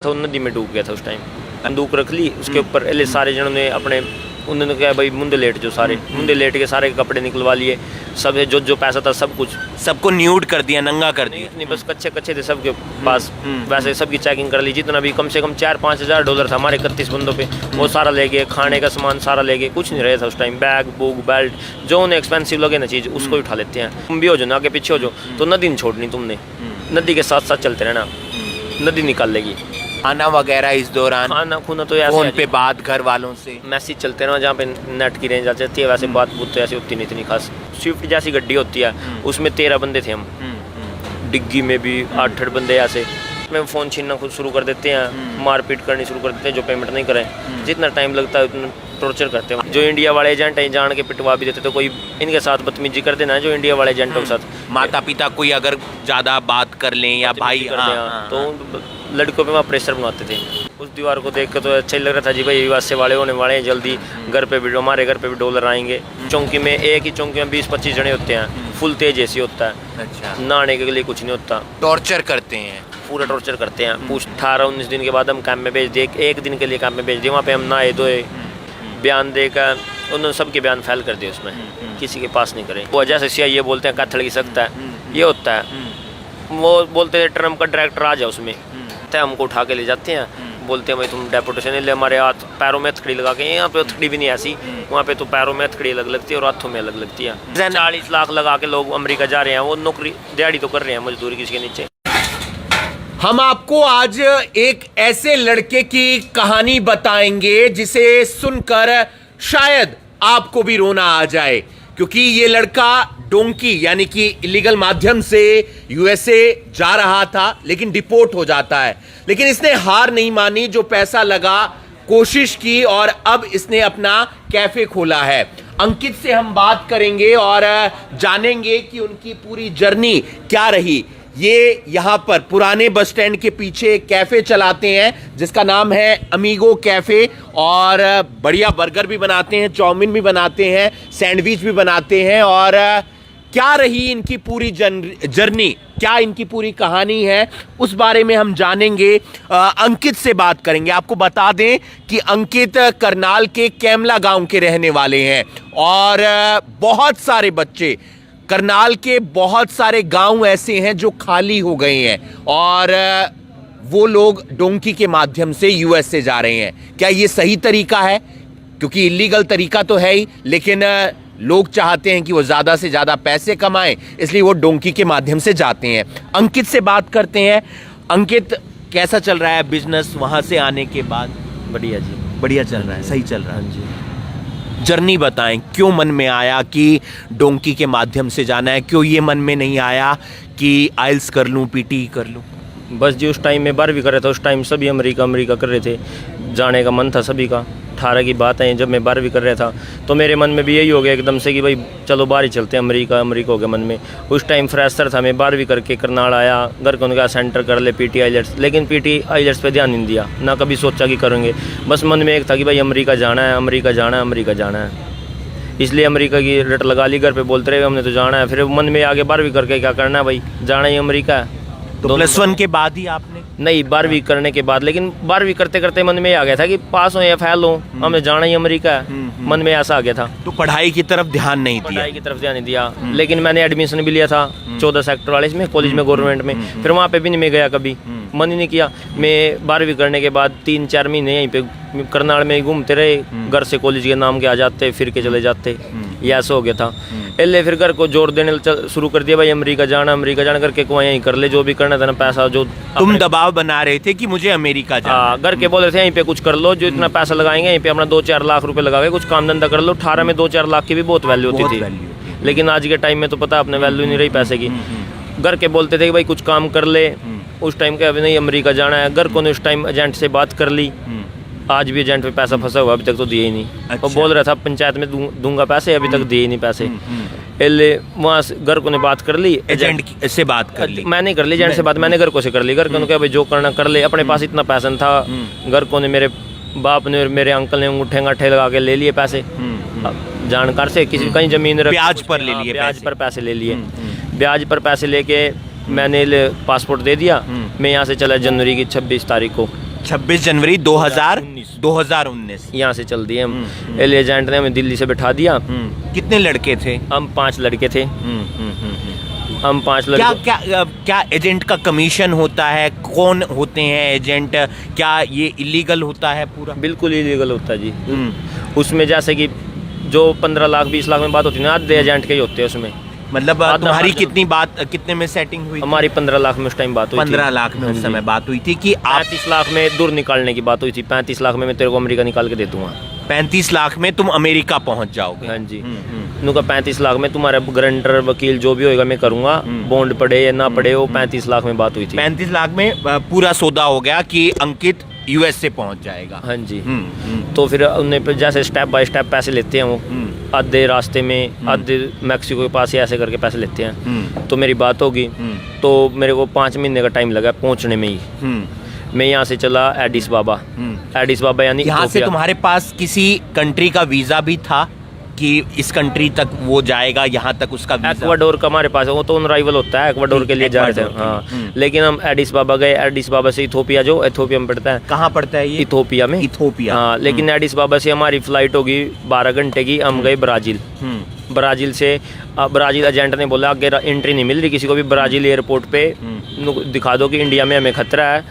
तो नदी में डूब गया था उस टाइम। बंदूक रख ली उसके ऊपर, एले सारे जनों ने अपने, उन्होंने कहा भाई मुंडे लेट जो, सारे मुंडे लेट के सारे कपड़े निकलवा लिए, सब जो पैसा था सब कुछ, सबको न्यूड कर दिया, नंगा कर दिया। नहीं बस कच्चे कच्चे थे सबके पास। वैसे सबकी चेकिंग कर ली, जितना भी कम से कम 4-5 हज़ार डॉलर था हमारे 31 बंदों पे, वो सारा ले गए। खाने का सामान सारा ले गए, कुछ नहीं रहा था उस टाइम। बैग बुक बेल्ट जो उन्हें एक्सपेंसिव लगे ना चीज़ उसको ही उठा लेते हैं। तुम भी हो जो ना, आगे पीछे हो जो, तो नदी नहीं छोड़नी तुमने, नदी के साथ साथ चलते रहना, नदी निकाल लेगी। खाना वगैरह इस दौरान, खाना खुना तो ऐसे फोन पे बात घर वालों से, मैसेज चलते रहो, जहाँ पे नेट की रेंज आ जाती है। वैसे बात बूत तो ऐसी होती नहीं इतनी खास। स्विफ्ट जैसी गड्डी होती है, उसमें 13 बंदे थे हम, डिग्गी में भी 8-8 बंदे ऐसे। में फ़ोन छीनना खुद शुरू कर देते हैं, मारपीट करनी शुरू कर देते हैं, जो पेमेंट नहीं करें। जितना टाइम लगता है उतना टॉर्चर करते हैं। जो इंडिया वाले एजेंट हैं जान के पिटवा भी देते, तो कोई इनके साथ बदतमीजी कर देना है जो इंडिया वाले एजेंटों के साथ। माता पिता कोई अगर ज़्यादा बात कर लें या भाई तो लड़कों पे वहाँ प्रेशर बनाते थे। उस दीवार को देख कर तो अच्छा ही लग रहा था जी भाई यूएसए वाले होने वाले हैं, जल्दी घर पे भी, हमारे घर पे भी डॉलर आएंगे। चौंकी में, एक ही चौंकी में 20-25 जने होते हैं, फुल तेज एसी होता है। अच्छा, नहाने के लिए कुछ नहीं होता, टॉर्चर करते हैं, पूरा टॉर्चर करते हैं। 18-19 दिन के बाद हम कैंप में भेज दिए, एक दिन के लिए कैंप में भेज दिए। वहाँ पे हम नहाए धोए, बयान देकर उन्होंने सबके बयान फाइल कर दिए, उसमें किसी के पास नहीं करें। वो जैसे CIA बोलते हैं कत्ल की सकता है, ये होता है। वो बोलते थे ट्रम्प का डायरेक्टर आ जाए, उसमें हमको उठा के ले जाते हैं, बोलते हैं भाई तुम डेपुटेशन ले, हमारे हाथ पैरों में हथकड़ी लगा के। यहाँ पे हथकड़ी भी नहीं ऐसी, वहाँ पे तो पैरों में हथकड़ी अलग लगती है और हाथों में अलग लगती है। 40 लाख लगा के लोग अमेरिका जा रहे हैं, वो नौकरी दिहाड़ी तो कर रहे हैं, मजदूरी किसी के नीचे। हम आपको आज एक ऐसे लड़के की कहानी बताएंगे जिसे सुनकर शायद आपको भी रोना आ जाए, क्योंकि ये लड़का डोंकी यानी कि इलीगल माध्यम से USA जा रहा था, लेकिन डिपोर्ट हो जाता है। लेकिन इसने हार नहीं मानी, जो पैसा लगा कोशिश की और अब इसने अपना कैफे खोला है। अंकित से हम बात करेंगे और जानेंगे कि उनकी पूरी जर्नी क्या रही। ये यहाँ पर पुराने बस स्टैंड के पीछे एक कैफे चलाते हैं जिसका नाम है अमीगो कैफे, और बढ़िया बर्गर भी बनाते हैं, चाउमीन भी बनाते हैं, सैंडविच भी बनाते हैं। और क्या रही इनकी पूरी जर्नी, क्या इनकी पूरी कहानी है, उस बारे में हम जानेंगे। अंकित से बात करेंगे। आपको बता दें कि अंकित करनाल के कैमला गांव के रहने वाले हैं और बहुत सारे बच्चे, करनाल के बहुत सारे गांव ऐसे हैं जो खाली हो गए हैं और वो लोग डोंकी के माध्यम से USA जा रहे हैं। क्या ये सही तरीका है? क्योंकि इलीगल तरीका तो है ही, लेकिन लोग चाहते हैं कि वो ज़्यादा से ज़्यादा पैसे कमाएं, इसलिए वो डोंकी के माध्यम से जाते हैं। अंकित से बात करते हैं। अंकित, कैसा चल रहा है बिजनेस वहाँ से आने के बाद? बढ़िया जी, बढ़िया चल रहा है, सही चल रहा है। हाँ जी। जर्नी बताएं, क्यों मन में आया कि डोंकी के माध्यम से जाना है? क्यों ये मन में नहीं आया कि आइल्स कर लूँ, PTE कर लूँ? बस जी उस टाइम में 12वीं कर रहा था, उस टाइम सभी अमेरिका कर रहे थे, जाने का मन था सभी का। 18 की बात है, जब मैं 12वीं कर रहा था तो मेरे मन में भी यही हो गया एकदम से कि भाई चलो बाहर ही चलते हैं, अमेरिका हो गया मन में। उस टाइम फ्रेशर था मैं, 12वीं करके करनाल आया, घर को उनका सेंटर कर ले PTE IELTS, लेकिन PTE IELTS पे ध्यान नहीं दिया, ना कभी सोचा कि करेंगे। बस मन में एक था कि भाई अमेरिका जाना है, इसलिए अमेरिका की रट लगा ली। घर पे बोलते रहे हमने तो जाना है, फिर मन में आगे 12वीं करके क्या करना है भाई, जाना ही अमेरिका है। तो +1 के बाद ही आपने? नहीं, 12वीं करने के बाद, लेकिन 12वीं करते करते मन में आ गया था कि पास हो या फेल हो, हमें जाना ही अमेरिका है। मन में ऐसा आ गया था, तो पढ़ाई की तरफ ध्यान नहीं दिया? पढ़ाई की तरफ ध्यान नहीं दिया, लेकिन मैंने एडमिशन भी लिया था 14 सेक्टर वाले इसमें कॉलेज में, गवर्नमेंट में। फिर वहाँ पे भी नहीं मैं गया कभी, मन ही नहीं किया। मैं 12वीं करने के बाद 3-4 महीने यहीं पे करनाल में घूमते रहे, घर से कॉलेज के नाम के आ जाते, फिर के चले जाते, ये ऐसा हो गया था। पहले फिर घर को जोर देने शुरू कर दिया, भाई अमेरिका जाना करके को यहीं कर ले, जो भी करना था ना, पैसा जो तुम दबाव बना रहे थे कि मुझे अमेरिका जाना। घर के बोल रहे थे यहीं पे कुछ कर लो, जो इतना पैसा लगाएंगे यहीं पे अपना 2-4 लाख रुपए लगा के कुछ काम धंधा कर लो। 18 में 2-4 लाख की भी बहुत वैल्यू होती थी, लेकिन आज के टाइम में तो पता अपने वैल्यू नहीं रही पैसे की। घर के बोलते थे कि भाई कुछ काम कर ले, उस टाइम के अभी नहीं अमेरिका जाना है। घर को ने उस टाइम एजेंट से बात कर ली, आज भी एजेंट पे पैसा फंसा हुआ, अभी तक तो दिए ही नहीं। अच्छा। वो बोल रहा था पंचायत में दूंगा पैसे, अभी तक दिए ही नहीं पैसे। पहले वहाँ से घर को ने बात कर ली, एजेंट से बात कर ली? मैंने कर ली एजेंट से बात, मैंने घर को से कर ली। घर को ने कहा भाई जो करना कर ले, अपने पास इतना पैसा था। घर को ने, मेरे बाप ने और मेरे अंकल ने अंगूठे लगा के ले लिए पैसे जानकार से, किसी कहीं जमीन ब्याज पर ले लिए, ब्याज पर पैसे ले लिए। ब्याज पर पैसे लेके मैंने पासपोर्ट दे दिया। मैं यहाँ से चला जनवरी की 26 तारीख को 26 जनवरी 2019 यहाँ से चल दिए हम। एल एजेंट ने हमें दिल्ली से बैठा दिया। कितने लड़के थे? हम 5 लड़के थे। हम 5 क्या लड़के। क्या क्या एजेंट का कमीशन होता है? कौन होते हैं एजेंट? क्या ये इलीगल होता है पूरा? बिल्कुल इलीगल होता है जी। उसमें जैसे कि जो 15 लाख 20 लाख में बात होती है ना, आधे एजेंट के ही होते हैं उसमें। मतलब तुम्हारी कितने में सेटिंग हुई? हमारी 15 लाख में उस टाइम बात हुई थी। 15 लाख में उस समय बात हुई थी कि आप 35 लाख में दूर निकालने की बात हुई थी। 35 लाख में मैं तेरे को अमेरिका निकाल के दे दूंगा। 35 लाख में तुम अमेरिका पहुंच जाओगे? हाँ जी। उनका 35 लाख में तुम्हारा गारंटर वकील जो भी होएगा मैं करूंगा, बॉन्ड पड़े या ना पड़े, वो 35 लाख में बात हुई थी। 35 लाख में पूरा सौदा हो गया कि अंकित यूएस से पहुंच जाएगा। हाँ जी। तो फिर उन्हें जैसे स्टेप बाय स्टेप पैसे लेते हैं वो, आधे रास्ते में, आधे मैक्सिको के पास ही ऐसे करके पैसे लेते हैं। तो मेरी बात होगी, तो मेरे को 5 महीने का टाइम लगा पहुंचने में ही। मैं यहाँ से चला एडिस बाबा। एडिस बाबा यानी यहाँ से तुम्हारे पास किसी कंट्री का वीजा भी था कि इस कंट्री तक वो जाएगा, यहाँ तक उसका वीजा? एक्वाडोर का हमारे पास है, वो तो ऑन अराइवल होता है, एक्वाडोर के लिए जा रहे थे। हाँ, लेकिन हम एडिस बाबा गए। एडिस बाबा से इथोपिया, जो इथोपिया में पड़ता है। कहाँ पड़ता है ये? इथोपिया में। इथोपिया। हाँ, लेकिन एडिस बाबा से हमारी फ्लाइट होगी 12 घंटे की। हम गए ब्राज़ील। ब्राज़ील से ब्राज़ील एजेंट ने बोला आगे एंट्री नहीं मिल रही किसी को भी ब्राज़ील एयरपोर्ट पे, दिखा दो कि इंडिया में हमें खतरा है,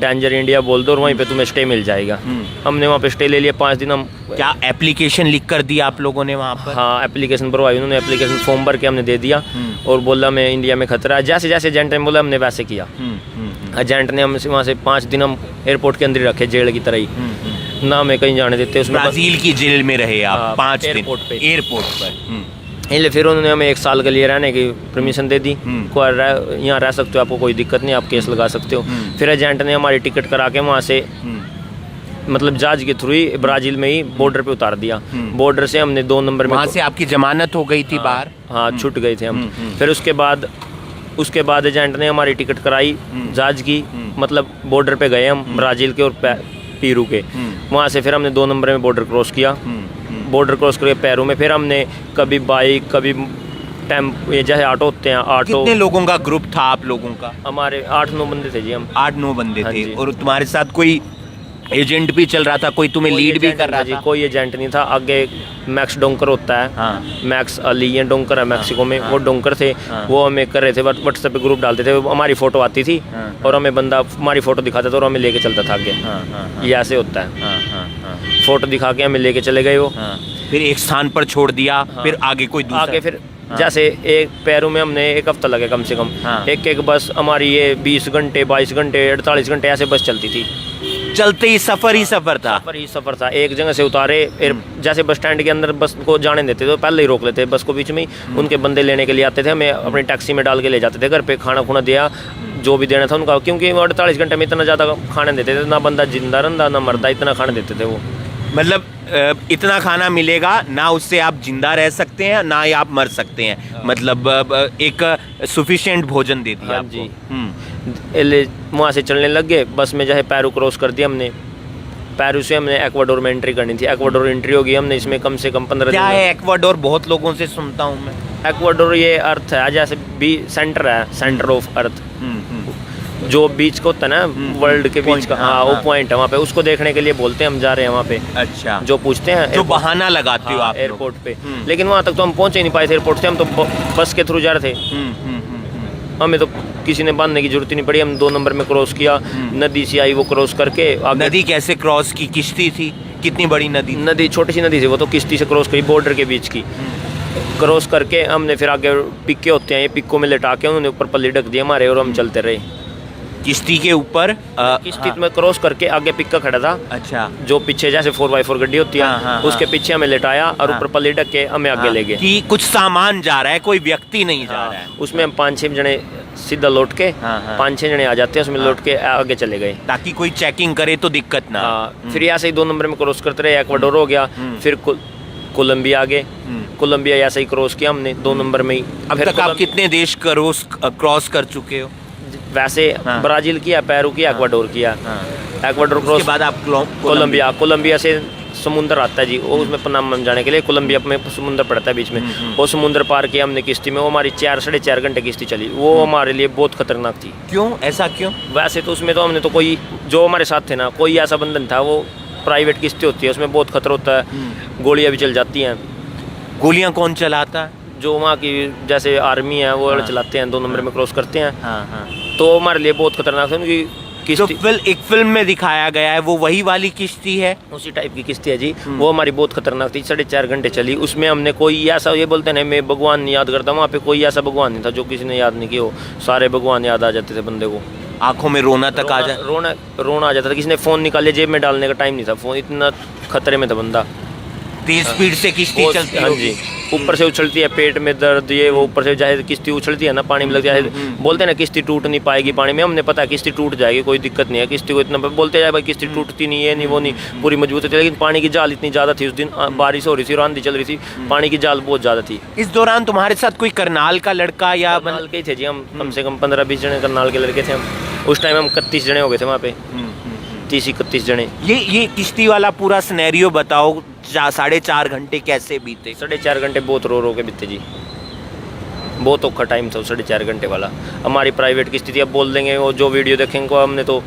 डेंजर इंडिया बोल दो और वहीं पे तुम्हें स्टे मिल जाएगा। हमने वहाँ पे स्टे ले लिया 5 दिन। हम क्या एप्लीकेशन लिख कर दिया आप लोगों ने वहाँ पर? हाँ, एप्लीकेशन भरवाई उन्होंने। एप्लीकेशन फॉर्म भर के हमने दे दिया और बोला मैं इंडिया में खतरा है। जैसे जैसे एजेंट ने बोला हमने वैसे किया। एजेंट ने हमसे वहाँ से 5 दिन हम एयरपोर्ट के अंदर ही रखे, जेल की तरह ही, ना हमें कहीं जाने देते। उसमें ब्राज़ील की जेल में रहे आप 5 दिन एयरपोर्ट पे। एयरपोर्ट पर। इसलिए फिर उन्होंने हमें 1 साल के लिए रहने की परमिशन दे दी। यहाँ रह सकते हो, आपको कोई दिक्कत नहीं, आप केस लगा सकते हो। फिर एजेंट ने हमारी टिकट करा के वहाँ से मतलब जहाज के थ्रू ही ब्राज़ील में ही बॉर्डर पे उतार दिया। बॉर्डर से हमने 2 नंबर में, वहाँ से आपकी जमानत हो गई थी बाहर? हाँ, छूट गए थे हम। फिर उसके बाद एजेंट ने हमारी टिकट कराई जहाज की, मतलब बॉर्डर पे गए हम ब्राज़ील के और पेरू के। वहाँ से फिर हमने 2 नंबर में बॉर्डर क्रॉस किया। बॉर्डर क्रॉस करके पेरू में फिर हमने कभी बाइक, कभी टेम्पो, ये जैसे ऑटो होते हैं, ऑटो। कितने लोगों का ग्रुप था आप लोगों का? हमारे 8-9 बंदे थे जी। हम 8-9 बंदे हाँ थे। जी। और तुम्हारे साथ कोई एजेंट भी चल रहा था? कोई तुम्हें लीड भी कर रहा जी? था? कोई एजेंट नहीं था। आगे मैक्स डोंकर होता है। हाँ। मैक्स अली डोंकर है मैक्सिको में। वो डोंकर थे। हाँ। वो हमें कर रहे थे, व्हाट्सएप पे ग्रुप डालते थे, हमारी फोटो आती थी और हमें बंदा हमारी फोटो दिखाता था और हमें लेके चलता था आगे। ये ऐसे होता है। फोटो दिखा के हमें लेके चले गए वो। फिर एक स्थान पर छोड़ दिया। फिर आगे कोई दूसरा? आगे फिर जैसे एक पेरू में हमने 1 हफ्ता लगे कम से कम। एक बस हमारी ये 20 घंटे 22 घंटे 48 घंटे ऐसे बस चलती थी। चलते ही सफर ही सफर था। सफर था। एक जगह से उतारे, जैसे बस स्टैंड के अंदर बस को जाने देते थे, पहले ही रोक लेते बस को बीच में ही। उनके बंदे लेने के लिए आते थे, हमें अपनी टैक्सी में डाल के ले जाते थे। घर पे खाना खुना दिया, जो भी देना था उनका, क्योंकि 48 घंटे में इतना ज़्यादा खाना देते थे, ना बंदा जिंदा रंदा ना मरदा, इतना खाना देते थे वो। मतलब इतना खाना मिलेगा ना, उससे आप जिंदा रह सकते हैं ना ही आप मर सकते हैं। मतलब एक सफिशिएंट भोजन दे दिया आपको। जी। वहाँ से चलने लग गए। बस में जो है पेरू क्रॉस कर दिया हमने। पेरू से हमने एक्वाडोर में एंट्री करनी थी। एक्वाडोर एंट्री होगी हमने, इसमें कम से कम 15 दिन। क्या है एक्वाडोर? बहुत लोगों से सुनता हूँ मैं। एक्वाडोर ये अर्थ है, जैसे भी सेंटर है, सेंटर ऑफ अर्थ, जो बीच को होता है ना वर्ल्ड के बीच का। हाँ, वो पॉइंट है वहाँ पे, उसको देखने के लिए बोलते हैं हम जा रहे हैं वहाँ पे। अच्छा। जो पूछते हैं, जो बहाना लगाते हो आप एयरपोर्ट पे। लेकिन वहाँ तक तो हम पहुँच ही नहीं पाए थे एयरपोर्ट से। हम तो बस के थ्रू जा रहे थे। हमें तो किसी ने बांधने की जरूरत ही नहीं पड़ी। हम 2 नंबर में क्रॉस किया। नदी से आई, वो क्रॉस करके नदी कैसे क्रॉस की? किश्ती थी? कितनी बड़ी नदी? नदी छोटी सी नदी थी, वो तो किश्ती से क्रॉस करी, बॉर्डर के बीच की। क्रॉस करके हमने फिर आगे पिक्के होते हैं, ये पिक्कों में लिटा के उन्होंने ऊपर पल्ली ढक दिए हमारे, और हम चलते रहे किश्ती के ऊपर। किश्ती में क्रॉस करके आगे पिक्का खड़ा था। अच्छा। जो पीछे जैसे 4x4 गड्डी होती है, उसके पीछे हमें लिटाया और ऊपर पल्ली ढक के हमें आगे ले गए। कि कुछ सामान जा रहा है, कोई व्यक्ति नहीं जा रहा है। उसमें हम 5-6 जने सीधा लौट के 5-6 जने आ जाते हैं, उसमें लौट के आगे चले गए, ताकि कोई चेकिंग करे तो दिक्कत ना। फिर यहाँ से ही 2 नंबर में क्रॉस करते रहे। एक्वाडोर हो गया, फिर कोलंबिया आगे। कोलंबिया ऐसे ही क्रॉस किया हमने 2 नंबर में ही। अब तक आप कितने देश क्रॉस कर चुके हो? वैसे ब्राज़ील किया, पेरू किया, एक्वाडोर किया। एक्वाडोर क्रॉस के बाद आप कोलंबिया से समुंदर आता है जी, वो उसमें पनामा में जाने के लिए कोलंबिया में समुंदर पड़ता है बीच में, वो समुंदर पार किया हमने किश्ती में। वो हमारी 4-4.5 घंटे किश्ती चली, वो हमारे लिए बहुत खतरनाक थी। क्यों, ऐसा क्यों? वैसे तो उसमें तो हमने तो कोई जो हमारे साथ थे ना, कोई ऐसा बंधन था, वो प्राइवेट किश्ती होती है, उसमें बहुत खतरा होता है, गोलियां भी चल जाती हैं। गोलियां कौन चलाता है? जो वहाँ की जैसे आर्मी है वो चलाते हैं, 2 नंबर में क्रॉस करते हैं। हाँ। तो हमारे लिए बहुत खतरनाक था उनकी जो किश्ती। एक फिल्म में दिखाया गया है वो वही वाली किश्ती है? उसी टाइप की किश्ती है जी, वो हमारी बहुत खतरनाक थी, 4.5 घंटे चली। उसमें हमने कोई ऐसा, ये बोलते हैं मैं भगवान नहीं याद करता, वहाँ पे कोई ऐसा भगवान नहीं था जो किसी ने याद नहीं किया हो, सारे भगवान याद आ जाते थे बंदे को। आंखों में रोना तक आ जाए, रोना आ जाता था। किसी ने फ़ोन निकाले, जेब में डालने का टाइम नहीं था, फ़ोन इतना खतरे में था बंदा। तेज स्पीड से किश्ती चलती है। हाँ जी, ऊपर से उछलती है, पेट में दर्द, ये वो ऊपर से चाहे किश्ती उछलती है ना, पानी में लग जाए, बोलते हैं ना किश्ती टूट नहीं पाएगी पानी में, हमने पता है किश्ती टूट जाएगी, कोई दिक्कत नहीं है किश्ती को, इतना बोलते जाए भाई किश्ती टूटती नहीं है, नहीं वो नहीं, पूरी मजबूत होती है। लेकिन पानी की जाल इतनी ज़्यादा थी उस दिन, बारिश हो रही थी और आंधी चल रही थी, पानी की जाल बहुत ज़्यादा थी। इस दौरान तुम्हारे साथ कोई करनाल का लड़का या करनाल के ही थे जी, हम कम से कम 15-20 जने करनाल के लड़के थे हम। उस टाइम हम 31 जने हो गए थे वहाँ पे, 30-31 जने। ये किश्ती वाला पूरा सिनेरियो बताओ, 4.5 घंटे कैसे बीते? 4.5 घंटे बहुत रो के बीते जी, बहुत औखा टाइम था 4.5 घंटे वाला। हमारी प्राइवेट किश्ती थी, अब बोल देंगे वो जो वीडियो देखेंगे को, हमने तो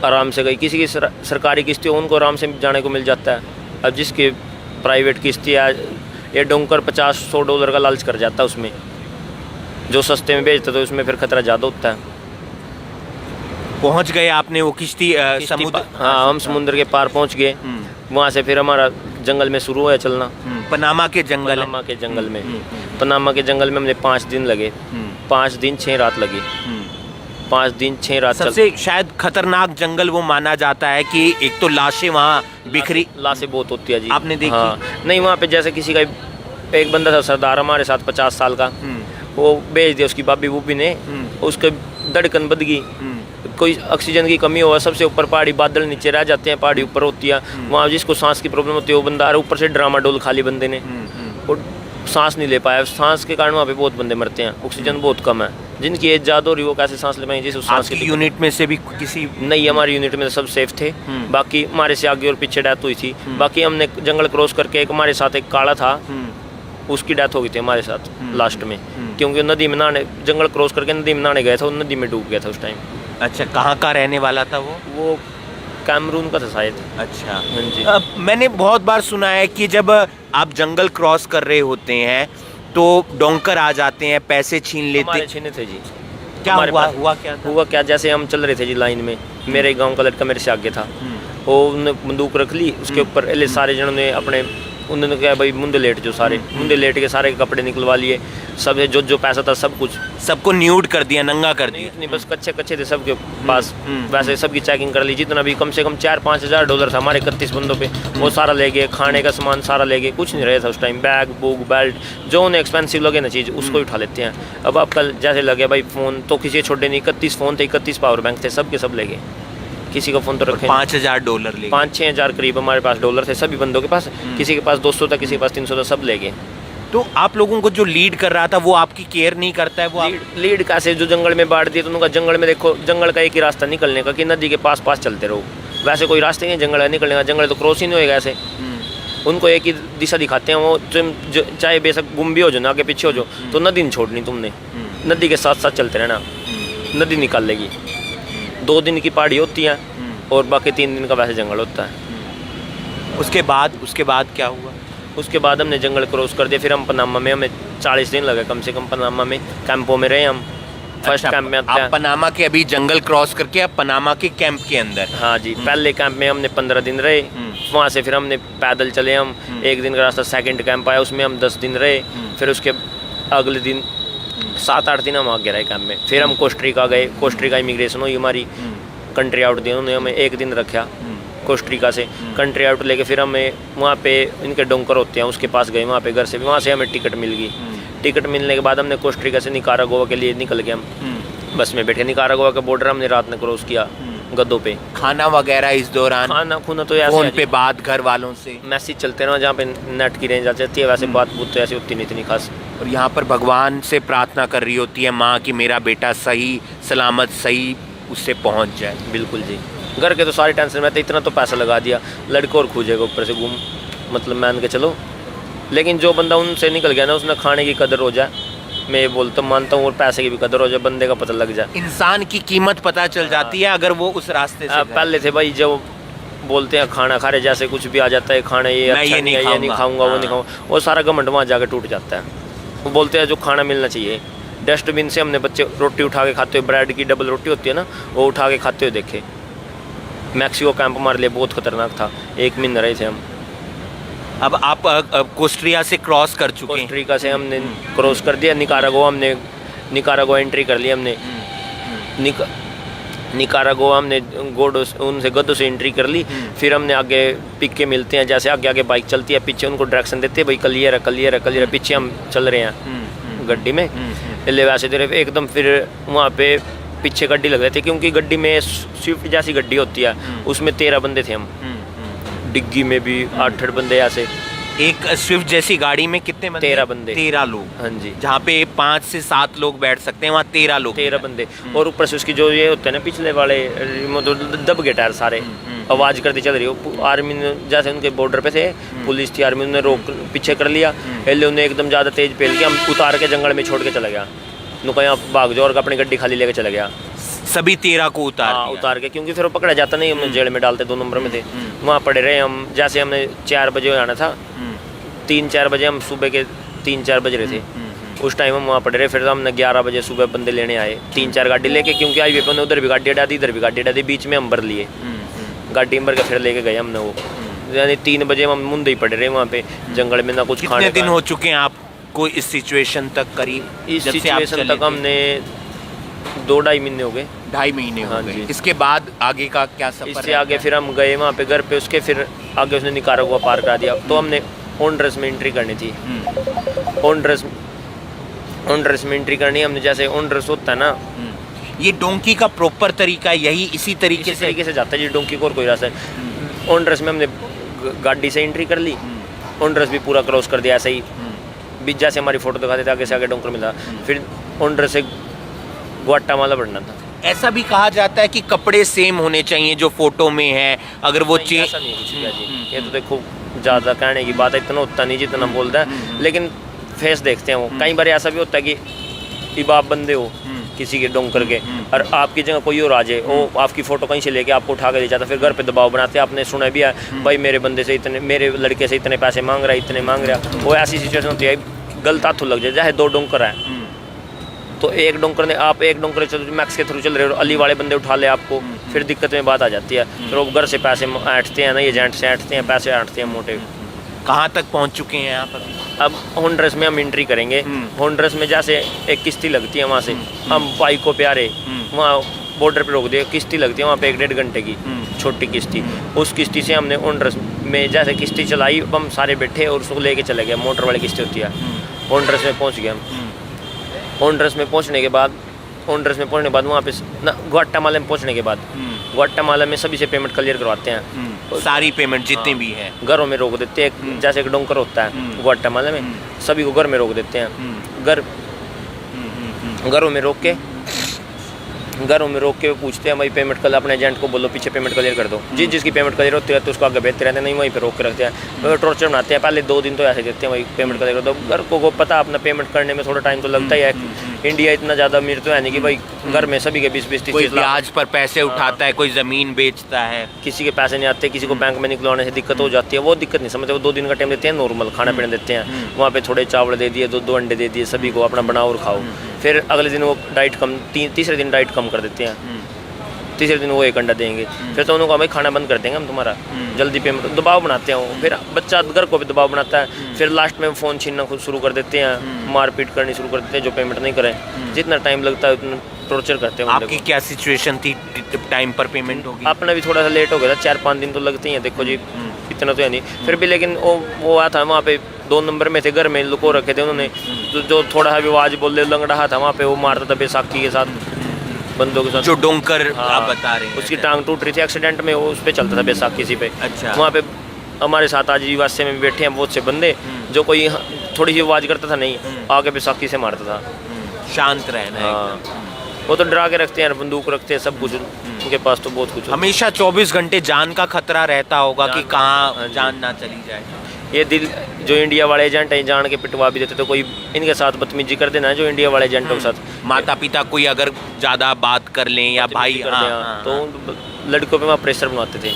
आराम से गई। किसी की सरकारी किश्ती हो उनको आराम से जाने को मिल जाता है, अब जिसकी प्राइवेट किश्ती है ये डोंकर $50-100 का लालच कर जाता है उसमें, जो सस्ते में बेचते तो उसमें फिर खतरा ज़्यादा होता है। पहुंच गए आपने वो किश्ती समुद्र? हाँ, हम समुद्र के पार पहुंच गए। वहाँ से फिर हमारा जंगल में शुरू हुआ चलना। पनामा के जंगल? पनामा के जंगल में, पनामा के जंगल में हमने 5 दिन लगे, 5 दिन 6 रात लगी, 5 दिन 6 रात। सबसे शायद खतरनाक जंगल वो माना जाता है कि एक तो लाशें वहाँ बिखरी, लाशें बहुत होती है जी, आपने देखी? हाँ, नहीं वहाँ पे जैसे किसी का एक बंदा था सरदार हमारे साथ 50 साल का, वो बेच दिया उसकी बाबी बूबी ने, उसके धड़कन बद गई, कोई ऑक्सीजन की कमी हुआ, सबसे ऊपर पहाड़ी, बादल नीचे रह जाते हैं, पहाड़ी ऊपर होती है, वहाँ जिसको सांस की प्रॉब्लम होती है वो बंदा, और ऊपर से ड्रामा डोल खाली बंदे ने, वो सांस नहीं ले पाया, सांस के कारण वहाँ पे बहुत बंदे मरते हैं, ऑक्सीजन बहुत कम है, जिनकी एज ज़्यादा हो रही वो कैसे सांस ले पाएंगे? जिस सांस की यूनिट में से भी किसी नहीं, हमारी यूनिट में सब सेफ थे, बाकी हमारे से आगे और पीछे डेथ हुई थी। बाकी हमने जंगल क्रॉस करके, एक हमारे साथ एक काला था, उसकी डेथ हो गई थी हमारे साथ लास्ट में, क्योंकि नदी में नहाने, जंगल क्रॉस करके नदी में नहाने गया था, वो नदी में डूब गया था उस टाइम। अच्छा, कहाँ का रहने वाला था वो कैमरून का था शायद। अच्छा, हाँ जी। मैंने बहुत बार सुना है कि जब आप जंगल क्रॉस कर रहे होते हैं तो डोंकर आ जाते हैं, पैसे छीन लेते। छीने थे जी। क्या हुआ क्या था? हुआ क्या, जैसे हम चल रहे थे जी लाइन में, मेरे गांव का लड़का मेरे से आगे था, वो उन्होंने बंदूक रख ली, उसके ऊपर सारे जनों ने अपने, उन्होंने कहा भाई मुंडे लेट जो, सारे मुंडे लेट के सारे कपड़े निकलवा लिए, सब जो पैसा था सब कुछ, सबको न्यूड कर दिया, नंगा कर दिया। नहीं, बस कच्चे थे सबके पास, वैसे सबकी चेकिंग कर ली, जितना भी कम से कम $4-5 था हमारे 31 बंदों पे, वो सारा ले गए, खाने का सामान सारा ले गए, कुछ नहीं रहे था उस टाइम, बैग बुक बेल्ट, जो उन्हें एक्सपेंसिव लगे ना चीज़ उसको उठा लेते हैं। अब आपका जैसे लगे भाई फ़ोन तो किसी छोटे नहीं, 31 फ़ोन थे, 31 पावर बैंक थे, सब के सब ले गए, किसी का फ़ोन तो रखे $5,000 ले, 5-6 हज़ार करीब हमारे पास डॉलर थे सभी बंदों के पास, किसी के पास 200 था, किसी के पास 300 था, सब ले गए। तो आप लोगों को जो लीड कर रहा था वो आपकी केयर नहीं करता है? वो लीड कैसे, जो जंगल में बांट दिए तो उनका जंगल में देखो, जंगल का एक ही रास्ता निकलने का कि नदी के पास चलते रहो, वैसे कोई रास्ते नहीं जंगल निकलने का, जंगल तो क्रॉस ही नहीं होएगा ऐसे। उनको एक ही दिशा दिखाते हैं, वो चाहे बेशक गुम भी हो जाओ ना, आगे पीछे हो जाओ, तो नदी नहीं छोड़नी तुमने, नदी के साथ साथ चलते रहना, नदी निकाल लेगी। 2 दिन की पहाड़ी होती है और बाकी 3 दिन का वैसे जंगल होता है। उसके बाद क्या हुआ? उसके बाद हमने जंगल क्रॉस कर दिया, फिर हम पनामा में, हमें 40 दिन लगे कम से कम पनामा में, कैंपों में रहे हम। फर्स्ट कैंप में आप पनामा के अभी जंगल क्रॉस करके आप पनामा के कैंप के अंदर? हाँ जी, पहले कैंप में हमने 15 दिन रहे, वहाँ से फिर हमने पैदल चले हम, 1 दिन का रास्ता, सेकंड कैंप आया उसमें हम 10 दिन रहे, फिर उसके अगले दिन 7-8 दिन हम आगे रहे कैंप में। फिर हम कोस्टरिका गए, कोस्टरिका इमिग्रेशन हुई हमारी, कंट्री आउट दी उन्होंने, हमें 1 दिन रखा कोस्टरिका से, कंट्री आउट लेके फिर हमें वहाँ पे इनके डोंकर होते हैं उसके पास गए, वहाँ पे घर से भी, वहाँ से हमें टिकट मिल गई। टिकट मिलने के बाद हमने कोस्टरिका से निकारागुआ के लिए निकल गए, हम बस में बैठे, निकारागुआ का बॉर्डर हमने रात में क्रॉस किया गद्दों पे। खाना वगैरह इस दौरान? खाना खुना तो फोन पे बात घर वालों से, मैसेज चलते रहो, जहाँ पे नेट की रेंज आ जाती है, वैसे बात तो ऐसी होती नहीं, इतनी खास। और यहाँ पर भगवान से प्रार्थना कर रही होती है माँ कि मेरा बेटा सही सलामत सही उससे पहुँच जाए। बिल्कुल जी। घर के तो सारी टेंशन में थे, इतना तो पैसा लगा दिया, लड़के और खूजेगा ऊपर से घूम, मतलब मान के चलो। लेकिन जो बंदा उनसे निकल गया ना, उसने खाने की कदर हो जाए, मैं ये बोलता मानता हूँ, और पैसे की भी कदर हो जाए, बंदे का पता लग जाए। इंसान की कीमत पता चल जाती है अगर वो उस रास्ते से पहले थे भाई जो बोलते हैं खाना खा रहे, जैसे कुछ भी आ जाता है, खाना ये मैं अच्छा ये नहीं है, ये नहीं खाऊंगा, वो नहीं खाऊंगा, वो सारा घमंड वहाँ जाकर टूट जाता है। वो बोलते हैं जो खाना मिलना चाहिए, डस्टबिन से हमने बच्चे रोटी उठा के खाते हुए, ब्रेड की डबल रोटी होती है ना, वो उठा के खाते हुए देखे। मैक्सिको कैंप हमारे लिए बहुत खतरनाक था, 1 महीने रहे थे हम। अब आप कोस्ट्रिया से क्रॉस कर चुके हैं। कोस्टरिका से हमने क्रॉस कर दिया, निकारागुआ हमने निकारागुआ एंट्री कर लिया हमने, निकारागुआ हमने गोडो उनसे गद्दों से एंट्री कर ली। फिर हमने आगे पिक के मिलते हैं, जैसे आगे आगे बाइक चलती है, पीछे उनको डायरेक्शन देते हैं, भाई कलियर है कलियर है कलियर है, पीछे हम चल रहे हैं गड्डी में, ले वैसे दे रहे एकदम। फिर वहाँ पे पीछे गड्डी लग रही थी, क्योंकि गड्डी में स्विफ्ट जैसी गड्डी होती है, उसमें 13 बंदे थे हम, डिग्गी में भी 8-8 बंदे ऐसे। एक स्विफ्ट जैसी गाड़ी में कितने बंदे? 13 बंदे। 13 लोग। हाँ जी। जहाँ पे 5 से 7 लोग बैठ सकते हैं, वहाँ 13 लोग। 13 बंदे। और ऊपर से उसकी जो ये होते हैं ना पिछले वाले, दब गए टायर सारे, आवाज़ करती चल रही हो। आर्मी ने जैसे उनके बॉर्डर पे थे, पुलिस थी, आर्मी ने रोक पीछे कर लिया, पहले उन्हें एकदम ज़्यादा तेज पेल के हम उतार के जंगल में छोड़ के चला गया, नुका यहाँ भाग जाओ, और अपनी गड्डी खाली लेके चला गया। सभी 13 को उतार के, क्योंकि फिर वो पकड़ा जाता नहीं, हमने जेल में डालते, 2 नंबर में थे, वहाँ पड़े रहे हम। जैसे हमने 4 बजे आना था, 3-4 बजे हम सुबह के 3-4 बज रहे थे, उस टाइम हम वहाँ पड़े रहे। फिर हमने 11 बजे सुबह बंदे लेने आए, 3-4 गाड़ी लेके, क्योंकि हाईवे पर उधर भी गाड़ी हटा दी, इधर भी गाड़ी हटा दी, बीच में हम भर लिए, गाड़ी में भर के फिर लेके गए हमने वो। यानी 3 बजे हम मुंदे ही पड़े रहे वहाँ पे जंगल में, ना कुछ खाने। कितने दिन हो चुके हैं आपको इस सिचुएशन तक? करीब इस सिचुएशन तक हमने 2-2.5 महीने हो गए। 2.5 महीने हो हाँ गए। जी। इसके बाद आगे का क्या सफर? इससे आगे फिर हम गए वहाँ पे घर पे, उसके फिर आगे उसने निकारागुआ पार करा दिया, तो हमने होंडरस में एंट्री करनी थी। होंडरस में एंट्री करनी हमने, जैसे होंडरस होता है ना, ये डोंकी का प्रॉपर तरीका यही इसी तरीके से जाता है जी, डोंकी को और कोई रास्ता है। होंडरस में हमने गाड़ी से एंट्री कर ली, होंडरस भी पूरा क्रॉस कर दिया ऐसे ही, बीच जैसे हमारी फोटो दिखाते थे, आगे से आगे डोंकर मिला। फिर होंडरस से ग्वाटामाला बढ़ना था। ऐसा भी कहा जाता है कि कपड़े सेम होने चाहिए जो फोटो में है, अगर वो नहीं, ऐसा नहीं है कुछ भी जी। ये तो देखो ज़्यादा कहने की बात है, इतना होता नहीं जितना बोलता है, लेकिन फेस देखते हैं वो। कई बार ऐसा भी होता है कि अब आप बंदे हो किसी के डोंकर के, और आपकी जगह कोई और आ जाए, वो आपकी फ़ोटो कहीं से लेके आपको उठा के ले जाता, फिर घर पे दबाव बनाते हैं। आपने सुना भी है, भाई मेरे बंदे से इतने, मेरे लड़के से इतने पैसे मांग रहा है, इतने मांग रहा है। वो ऐसी सिचुएशन होती है, गलत हाथों लग जाए। चाहे 2 डोंकर हैं, तो एक डोंकर ने, आप एक डोंकर चल मैक्स के थ्रू चल रहे हो, अली वाले बंदे उठा ले आपको, फिर दिक्कत में बात आ जाती है। फिर वो घर से पैसे ऐंठते हैं ना, ये एजेंट से ऐंठते हैं, पैसे ऐंठते हैं मोटे। कहाँ तक पहुँच चुके हैं आप? अब होंडरस में हम एंट्री करेंगे। होंडरस में जैसे एक किश्ती लगती है, वहाँ से हम बाइक को प्यारे वहाँ बॉर्डर पे रोक दिए, किश्ती लगती है वहाँ पे 1-1.5 घंटे की छोटी किश्ती। उस किश्ती से हमने होंडरस में जैसे किश्ती चलाई, हम सारे बैठे और उसको लेके चले गए, मोटर वाली किश्ती होती है। होंडरस में पहुँच गए हम। होंडरस में पहुँचने के बाद वहाँ पे ना ग्वाटामाला में पहुँचने के बाद ग्वाटामाला में सभी से पेमेंट क्लियर करवाते हैं, सारी पेमेंट जितनी भी है घरों में रोक देते हैं। जैसे एक डोंकर होता है ग्वाटामाला में, सभी को घर में रोक देते हैं। घरों में रोक के पूछते हैं, भाई पेमेंट कल अपने एजेंट को बोलो पीछे पेमेंट क्लियर कर दो। जिसकी पेमेंट क्लियर होती है तो उसको आगे भेजते रहते हैं, नहीं वहीं पे रोक के रखते हैं, टॉर्चर बनाते हैं। पहले 2 दिन तो ऐसे देते हैं, भाई पेमेंट क्लियर कर दो। घर को पता अपना पेमेंट करने में थोड़ा टाइम तो लगता ही है। इंडिया इतना ज़्यादा अमीर तो है नहीं कि भाई घर में सभी के 20-20-30 कोई ब्याज पर पैसे उठाता है, कोई ज़मीन बेचता है, किसी के पैसे नहीं आते, किसी को बैंक में निकलवाने से दिक्कत हो जाती है। वो दिक्कत नहीं समझते, वो 2 दिन का टाइम देते हैं, नॉर्मल खाना पीना देते हैं। वहाँ पे थोड़े चावल दे दिए, 2 अंडे दे दिए, सभी को अपना बनाओ और खाओ। फिर अगले दिन वो डाइट कम, तीसरे दिन डाइट कम कर देते हैं, तीसरे दिन वो 1 अंडा देंगे। फिर तो उन्होंने कहा भाई खाना बंद कर देंगे हम तुम्हारा, जल्दी पेमेंट, दबाव बनाते हैं वो। फिर बच्चा घर को भी दबाव बनाता है। फिर लास्ट में फ़ोन छीनना खुद शुरू कर देते हैं, मारपीट करनी शुरू कर देते हैं जो पेमेंट नहीं करें। जितना टाइम लगता है उतना टॉर्चर करते हैं। आपकी क्या सिचुएशन थी? टाइम पर पेमेंट होगी? अपना भी थोड़ा सा लेट हो गया था, 4-5 दिन तो लगते ही हैं, देखो जी इतना तो है नहीं। फिर भी लेकिन वो आया था वहाँ पे 2 नंबर में थे, घर में लुको रखे थे उन्होंने। जो थोड़ा सा भी आवाज़ बोल दे, लंगड़ा हाथ था वहाँ पे, वो मारता था बैसाखी के साथ, बंदों के साथ। जो डोंकर आप बता रहे हैं, उसकी टांग टूट रही थी एक्सीडेंट में, वो उस पर चलता था बैसाखी किसी पे। अच्छा। वहाँ पे हमारे साथ आज यूएसए में बैठे हैं बहुत से बंदे, जो कोई थोड़ी सी आवाज़ करता था नहीं, आगे बैसाखी से मारता था। शांत रहना है। वो तो डरा के रखते हैं, बंदूक रखते हैं, सब कुछ उनके पास तो बहुत कुछ। हमेशा 24 घंटे जान का खतरा रहता होगा कि कहाँ जान ना चली जाए। ये दिल जो इंडिया वाले एजेंट हैं जान के पिटवा भी देते, तो कोई इनके साथ बदतमीजी कर देना है जो इंडिया वाले एजेंटों के साथ। माता पिता कोई अगर ज़्यादा बात कर लें या भाई, तो लड़कों पे वहाँ प्रेशर बनाते थे।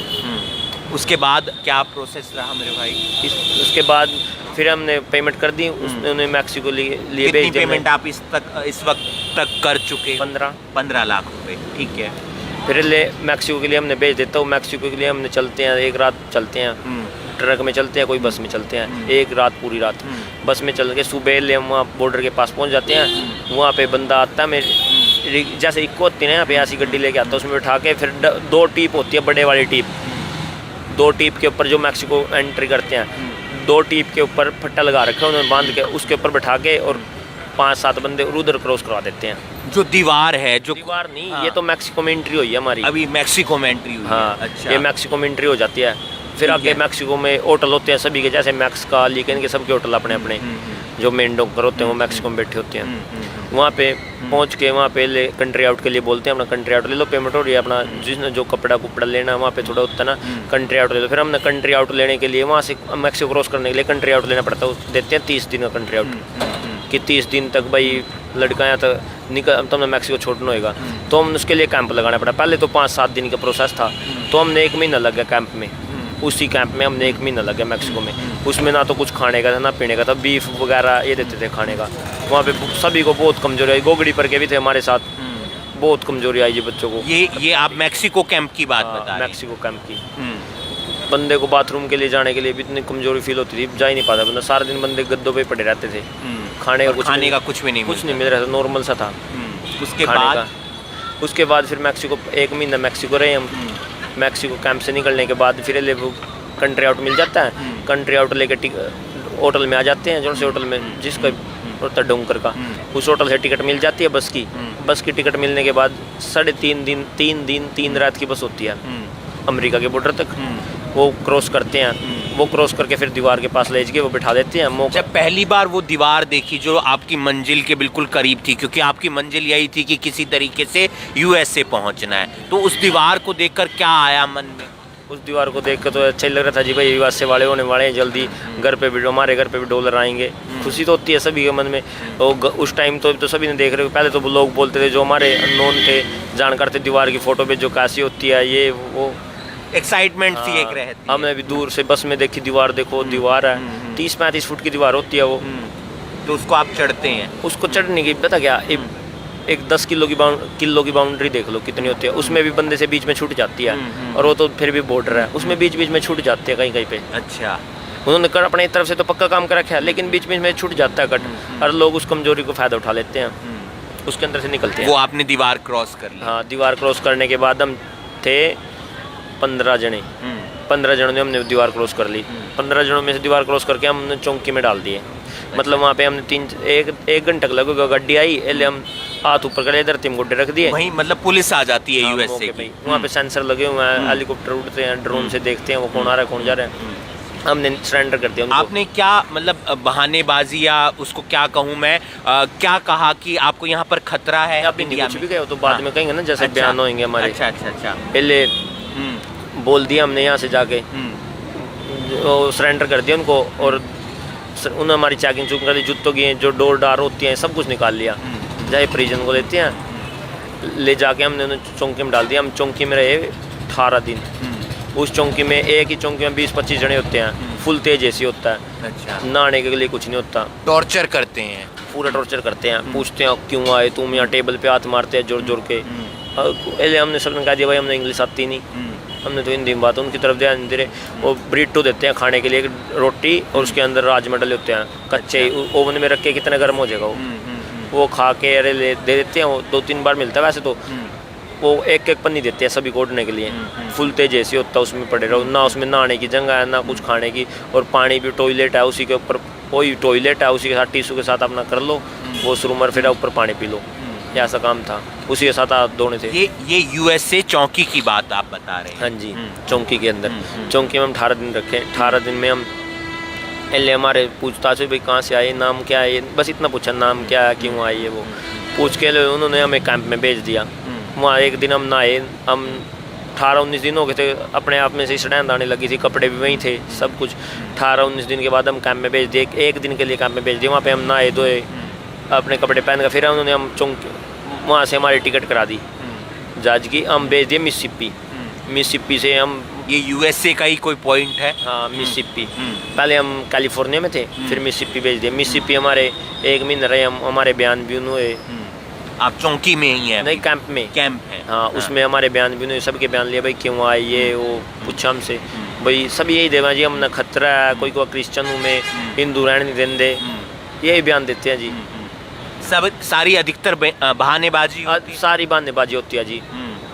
उसके बाद क्या प्रोसेस रहा मेरे भाई? उसके बाद फिर हमने पेमेंट कर दी, उन्होंने मैक्सिको लिए कितनी भेज दिया। पेमेंट आप इस वक्त तक कर चुके? 15 लाख रुपए। ठीक है। फिर ले मैक्सिको के लिए हमने भेज देता हूँ। मैक्सिको के लिए हमने चलते हैं, एक रात चलते हैं, ट्रक में चलते हैं, कोई बस में चलते हैं, एक रात पूरी रात बस में चल के सुबह ले हम वहाँ बॉर्डर के पास पहुँच जाते हैं। वहाँ पे बंदा आता है, मेरे जैसे इक्को होती है ना, यहाँ पे ऐसी गड्डी लेके आता है, उसमें बैठा के फिर 2 टीप होती है, बड़े वाली टीप, 2 टीप के ऊपर जो मैक्सिको एंट्री करते हैं, 2 टीप के ऊपर फट्टा लगा रखा है उन्होंने बांध के, उसके ऊपर बैठा के और 5-7 बंदे उधर क्रॉस करवा देते हैं। जो दीवार है, जो दीवार नहीं, हाँ। ये तो मैक्सिको में एंट्री हुई है हमारी, अभी मैक्सिको में एंट्री हुई है। हाँ। अच्छा। ये मैक्सिको में एंट्री हो जाती है। फिर आगे मैक्सिको में होटल होते हैं सभी के, जैसे मैक्स का, लीकेन के, सबके होटल अपने अपने जो मेन डॉक्टर होते हैं वो मैक्सिको में बैठे होते हैं। वहाँ पे पहुँच के वहाँ पे ले कंट्री आउट के लिए बोलते हैं, अपना कंट्री आउट ले लो, पेमेंट हो रही है, अपना जिसने जो कपड़ा लेना है वहाँ पे थोड़ा होता है ना, कंट्री आउट ले लो। फिर हमने कंट्री आउट लेने के लिए वहाँ से मैक्सिको क्रॉस करने के लिए कंट्री आउट लेना पड़ता है, देते हैं 30 दिन का कंट्री आउट, कि 30 दिन तक भाई लड़का यहाँ तक निकल तो हमने मैक्सिको छोड़ना होगा। तो हम उसके लिए कैंप लगाना पड़ा। पहले तो 5-7 दिन का प्रोसेस था, तो हमने 1 महीना लग गया कैंप में। उसी कैंप में हमने 1 महीना लग गया मैक्सिको में। उसमें ना तो कुछ खाने का था ना पीने का था, बीफ वगैरह ये देते थे खाने का। वहाँ पे सभी को बहुत कमजोरी आई, गोगड़ी पर के भी थे हमारे साथ, बहुत कमजोरी आई जी बच्चों को। ये आप मैक्सिको कैंप की बात बता रहे हैं? मैक्सिको कैंप की। बंदे को बाथरूम के लिए जाने के लिए भी इतनी कमजोरी फील होती थी, जा ही नहीं पाता बंदा। सारा दिन बंदे गद्दों पे पड़े रहते थे, खाने का कुछ भी नहीं मिल रहा था, नॉर्मल सा था। उसके बाद फिर मैक्सिको 1 महीना मैक्सिको रहे हम। मैक्सिको कैंप से निकलने के बाद फिर ले वो कंट्री आउट मिल जाता है। कंट्री आउट लेके होटल में आ जाते हैं, जो से होटल में जिसका होता है डोंकर का, उस होटल से टिकट मिल जाती है बस की। बस की टिकट मिलने के बाद 3 रात की बस होती है अमेरिका के बॉर्डर तक। वो क्रॉस करते हैं, वो क्रॉस करके फिर दीवार के पास ले जाके वो बिठा देते हैं। जब पहली बार वो दीवार देखी जो आपकी मंजिल के बिल्कुल करीब थी, क्योंकि आपकी मंजिल यही थी कि किसी तरीके से यूएसए पहुंचना है, तो उस दीवार को देखकर क्या आया मन में? उस दीवार को देख कर तो अच्छा ही लग रहा था जी, भाई यूएसए वाले होने वाले हैं, जल्दी घर पे भी हमारे घर पे भी डॉलर आएंगे। खुशी तो होती है सभी के मन में। और उस टाइम तो सभी ने देख रहे, पहले तो लोग बोलते थे जो हमारे अननोन थे, जानकार थे, दीवार की फोटो पे जो कैसी होती है ये वो एक्साइटमेंट सी एक रहती है। हमने भी दूर से बस में देखी दीवार, देखो दीवार है 30-35 फुट की दीवार होती है वो। तो उसको आप चढ़ते हैं? उसको चढ़ने की पता क्या, एक 10 किलो की बाउंड्री देख लो कितनी होती है, उसमें भी बंदे से बीच में छूट जाती है। और वो तो फिर भी बॉर्डर है, उसमें बीच बीच में छूट जाती है कहीं कहीं पे। अच्छा। उन्होंने कर अपनी तरफ से तो पक्का काम कर रखा है, लेकिन बीच बीच में छूट जाता है कट, और लोग उस कमजोरी को फायदा उठा लेते हैं, उसके अंदर से निकलते हैं। वो आपने दीवार क्रॉस कर ली? हाँ, दीवार क्रॉस करने के बाद हम थे 15 जने। 15 जनों ने हमने दीवार क्रॉस कर ली। 15 जनों में से दीवार क्रॉस करके हमने चौकी में डाल दिए। मतलब वहाँ पे हमने एक घंटे लगेगा, गड्डी आई, एले हम हाथ ऊपर कर धरती में गुड्डे रख दिए। वहीं मतलब पुलिस आ जाती है यूएसए की? वहाँ पे सेंसर लगे हुए हैं, हेलीकॉप्टर उड़ते हैं, ड्रोन से देखते हैं वो कौन आ रहा है कौन जा रहा है। हमने सरेंडर कर दिया उनको। आपने क्या मतलब बहानेबाजी या उसको क्या कहूँ मैं, क्या कहा कि आपको यहाँ पर खतरा है? अभी नहीं कुछ भी गए तो बाद में कहेंगे ना, जैसे बयान होंगे हमारे। अच्छा। पहले बोल दिया हमने यहाँ से जाके, सरेंडर कर दिया उनको, और उन्होंने हमारी चेकिंग चुक कर दी, जूतों की जो डोर डार होती हैं सब कुछ निकाल लिया। जहाँ प्रिजन को लेते हैं ले जाके हमने उन्हें चौकी में डाल दिया। हम चौकी में रहे 18 दिन। उस चौकी में एक ही चौकी में 20-25 जने होते हैं, फुल तेज ऐसी होता है। अच्छा। नहाने के लिए कुछ नहीं होता। टॉर्चर करते हैं? पूरा टॉर्चर करते हैं, पूछते हैं क्यों आए तुम यहाँ, टेबल पे हाथ मारते हैं जोर जोर के। हमने सबने कहा दिया भाई हमने इंग्लिश आती नहीं, हमने तो हिंदी में बात, उनकी तरफ ध्यान दे रहे। वो ब्रीटो देते हैं खाने के लिए, एक रोटी और उसके अंदर राजमा डले होते हैं कच्चे, ओवन में रख के कितना गर्म हो जाएगा वो खा के अरे दे देते हैं। वो 2-3 बार मिलता है वैसे तो। वो एक पन्नी देते हैं सभी को उड़ने के लिए, फुल तेज ऐसी होता है, उसमें पड़े रहो ना, उसमें नहाने की जगह है ना कुछ खाने की, और पानी भी टॉयलेट है उसी के ऊपर, वही टॉयलेट है उसी के साथ टिश्यू के साथ अपना कर लो, वो रूमर फिर ऊपर पानी पी लो, ऐसा काम था। उसी के साथ हाथ धोने थे। ये यूएसए चौकी की बात आप बता रहे हैं? हाँ जी, चौकी के अंदर। चौकी में हम 18 दिन रखे। 18 दिन में हम हमारे पूछताछ हुई भाई कहाँ से आए, नाम क्या है, बस इतना पूछा नाम क्या है, क्यों आई है वो। पूछ के उन्होंने हमें कैंप में भेज दिया। वहाँ एक दिन हम नहाए, हम 18-19 दिन हो गए थे, अपने आप में से स्टैंड आने लगी थी, कपड़े भी वहीं थे, सब कुछ। 18-19 दिन के बाद हम कैंप में भेज दिए, एक दिन के लिए कैंप में भेज दिए। वहाँ पे हम नहाए धोए, अपने कपड़े पहन कर, फिर उन्होंने हम वहाँ से हमारी टिकट करा दी जहाज की, हम भेज दिए मिसिसिपी। मिसिसिपी से हम, ये यूएसए का ही कोई पॉइंट है? हाँ मिसिसिपी। पहले हम कैलिफोर्निया में थे, फिर मिसिसिपी भेज दिए। मिसिसिपी हमारे 1 महीने रहे हम, हमारे बयान भी हुए। आप चौकी में ही हैं? नहीं, कैंप में। कैंप है, हाँ, उसमें हमारे बयान भी हुए, सबके बयान लिए, भाई क्यों आए, ये वो पूछा हमसे। भाई सब यही देवा जी, हमने खतरा है, कोई को क्रिश्चियन हूँ मैं, हिंदू रहने नहीं देंगे, यही बयान देते हैं जी। सब सारी अधिकतर बहानेबाजी होती है? सारी बहानेबाजी होती है जी,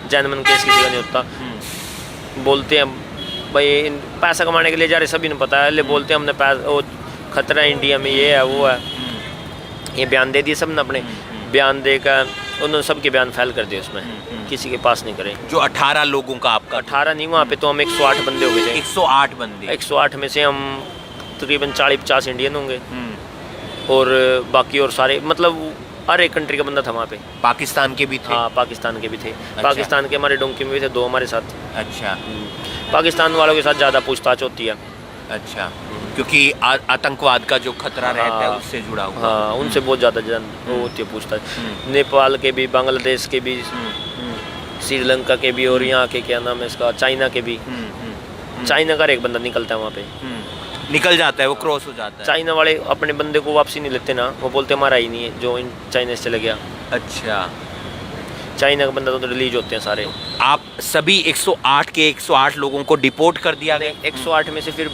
जनमन केस किसी का नहीं होता। बोलते हैं भाई पैसा कमाने के लिए जा रहे, सभी ने पता है, ले बोलते हैं हमने पैसा, वो खतरा है इंडिया में, ये है वो है, ये बयान दे दिए सब ने अपने। बयान देकर उन्होंने सबके बयान फाइल कर दिए उसमें, किसी के पास नहीं करे। जो 18 लोगों का आपका? 18 नहीं, वहाँ पे तो हम 108 बंदे हो गए थे। 108 बंदे? 108 में से हम तकरीबन 40-50 इंडियन होंगे, और बाकी और सारे, मतलब हर एक कंट्री का बंदा था वहाँ पे। पाकिस्तान के भी थे? हाँ, पाकिस्तान के भी थे। अच्छा। पाकिस्तान के हमारे डोंकी में भी थे 2 हमारे साथ। अच्छा। पाकिस्तान वालों के साथ ज़्यादा पूछताछ होती है। अच्छा, क्योंकि आतंकवाद का जो खतरा रहता है हाँ, उससे जुड़ा हुआ। हाँ, उनसे बहुत ज़्यादा वो होती है पूछताछ। नेपाल के भी, बांग्लादेश के भी, श्रीलंका के भी, और यहाँ के क्या नाम है इसका, चाइना के भी। चाइना का एक बंदा निकलता है वहाँ पे, निकल जाता है, वो क्रॉस हो जाता है। चाइना वाले अपने बंदे को वापसी नहीं लेते ना, वो बोलते हमारा ही नहीं है, जो इन चाइना से चले गया। अच्छा, चाइना का बंदा तो रिलीज होते हैं सारे। आप सभी 108 के 108 लोगों को डिपोर्ट कर दिया गया? 108 में से फिर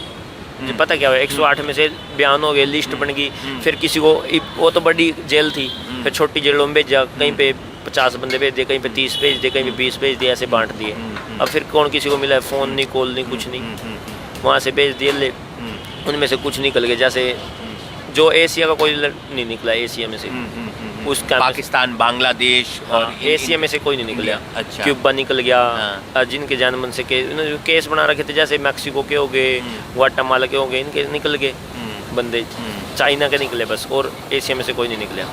पता क्या हुआ, 108 में से बयान हो गए, लिस्ट बन गई, फिर किसी को, वो तो बड़ी जेल थी, फिर छोटी जेलों में भेजा, कहीं पे 50 बंदे भेज दिए, कहीं पे 30 भेज दिए, कहीं पे 20 भेज दिए, ऐसे बांट दिए। अब फिर कौन किसी को मिला है, फ़ोन नहीं, कॉल नहीं, कुछ नहीं, वहाँ से भेज दिए, ले उनमें से कुछ निकल गए। जैसे जो एशिया का कोई नहीं निकला, एशिया में से उस पाकिस्तान, बांग्लादेश और एशिया में से कोई नहीं निकला। अच्छा। क्यूबा निकल गया, जिनके जान मन से केस बना रखे थे, जैसे मैक्सिको के हो गए, ग्वाटेमाला के हो गए, इनके निकल गए बंदे। चाइना के निकले बस, और एशिया में से कोई नहीं निकला।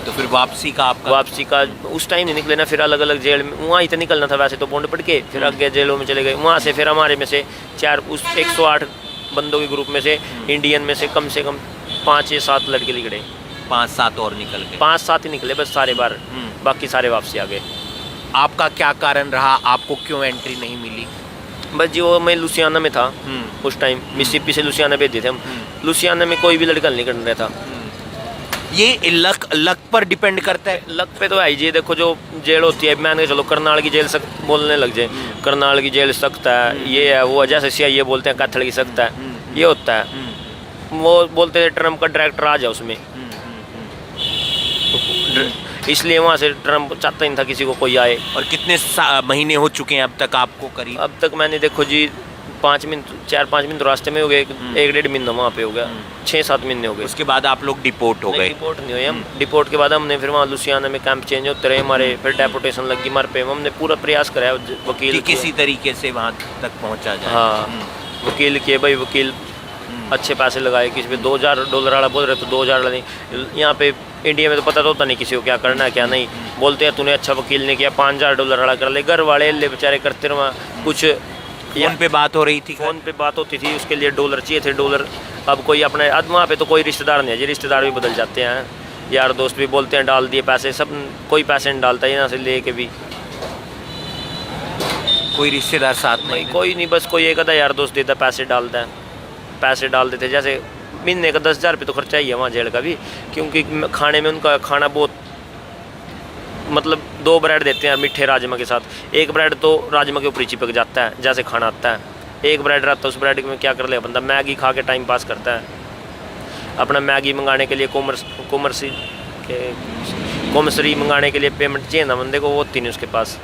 तो फिर वापसी का आपका? वापसी का उस टाइम नहीं निकले ना, फिर अलग अलग जेल में, वहाँ ही तो निकलना था वैसे तो, बॉन्ड पड़ के, फिर आगे जेलों में चले गए। वहाँ से फिर हमारे में से 4, उस 108 बंदों के ग्रुप में से, इंडियन में से कम 5 या 7 लड़के निकले। 5-7 और निकल गए? 5-7 ही निकले बस सारे बार, बाकी सारे वापसी आ गए। आपका क्या कारण रहा, आपको क्यों एंट्री नहीं मिली? बस जी, वो मैं लुसियाना में था उस टाइम, मिसिसिपी से लुसियाना भेज दिए थे हम। लुसियाना में कोई भी लड़का नहीं करना था। ये लक पर डिपेंड करता है? लक पे तो है जी, देखो जो जेल होती है, मैंने चलो करनाल की जेल सख्त बोलने लग जाए, करनाल की जेल सख्त है, ये है वो है, जैसे CIA बोलते हैं कैथल की सख्त है, ये होता है। वो बोलते थे ट्रम्प का डायरेक्टर आ जाए उसमें, इसलिए वहाँ से ट्रम्प चाहता ही नहीं था किसी को कोई आए। और कितने महीने हो चुके हैं अब तक आपको करीब? अब तक मैंने देखो जी 4-5 महीने तो रास्ते में हो गए, 1-1.5 महीना वहाँ पे हो गया, 6-7 महीने हो गए। उसके बाद आप लोग डिपोर्ट हो गए? डिपोर्ट नहीं हुए हम। डिपोर्ट के बाद हमने फिर वहाँ लुसियाना में कैंप चेंज होते रहे हमारे, फिर डेपोटेशन लगी हमारे पे। हमने पूरा प्रयास कराया वकील किसी तरीके से वहाँ तक पहुँचा जाए। हाँ, वकील किए भाई, वकील अच्छे पैसे लगाए, किसी पे $2,000 वाला बोल रहे तो 2,000 वाला नहीं। यहाँ पे इंडिया में तो पता तो होता नहीं किसी को क्या करना है क्या नहीं, बोलते हैं तूने अच्छा वकील ने किया, $5,000 वाला कर ले। घर वाले ले बेचारे करते रहे, कुछ फोन पे बात हो रही थी? फ़ोन पे बात होती थी, उसके लिए $1 चाहिए थे, $1। अब कोई अपने वहाँ पे तो कोई रिश्तेदार नहीं है जी, रिश्तेदार भी बदल जाते हैं, यार दोस्त भी बोलते हैं डाल दिए पैसे, सब कोई पैसे नहीं डालता है यहाँ से ले के भी। कोई रिश्तेदार साथ नहीं? कोई नहीं, बस कोई एक आधा यार दोस्त देता, पैसे डालता है, पैसे डाल देते। जैसे महीने का 10,000 रुपये तो खर्चा ही है वहाँ जेल का भी, क्योंकि खाने में उनका खाना बहुत, मतलब 2 ब्रेड देते हैं मीठे राजमा के साथ। एक ब्रेड तो राजमा के ऊपर ही चिपक जाता है, जैसे खाना आता है। एक ब्रेड रहता है, उस ब्रेड में क्या कर ले बंदा, मैगी खा के टाइम पास करता है अपना। मैगी मंगाने के लिए कॉमर्सरी मंगाने के लिए पेमेंट चाहिए ना बंदे को, वो होती नहीं उसके पास,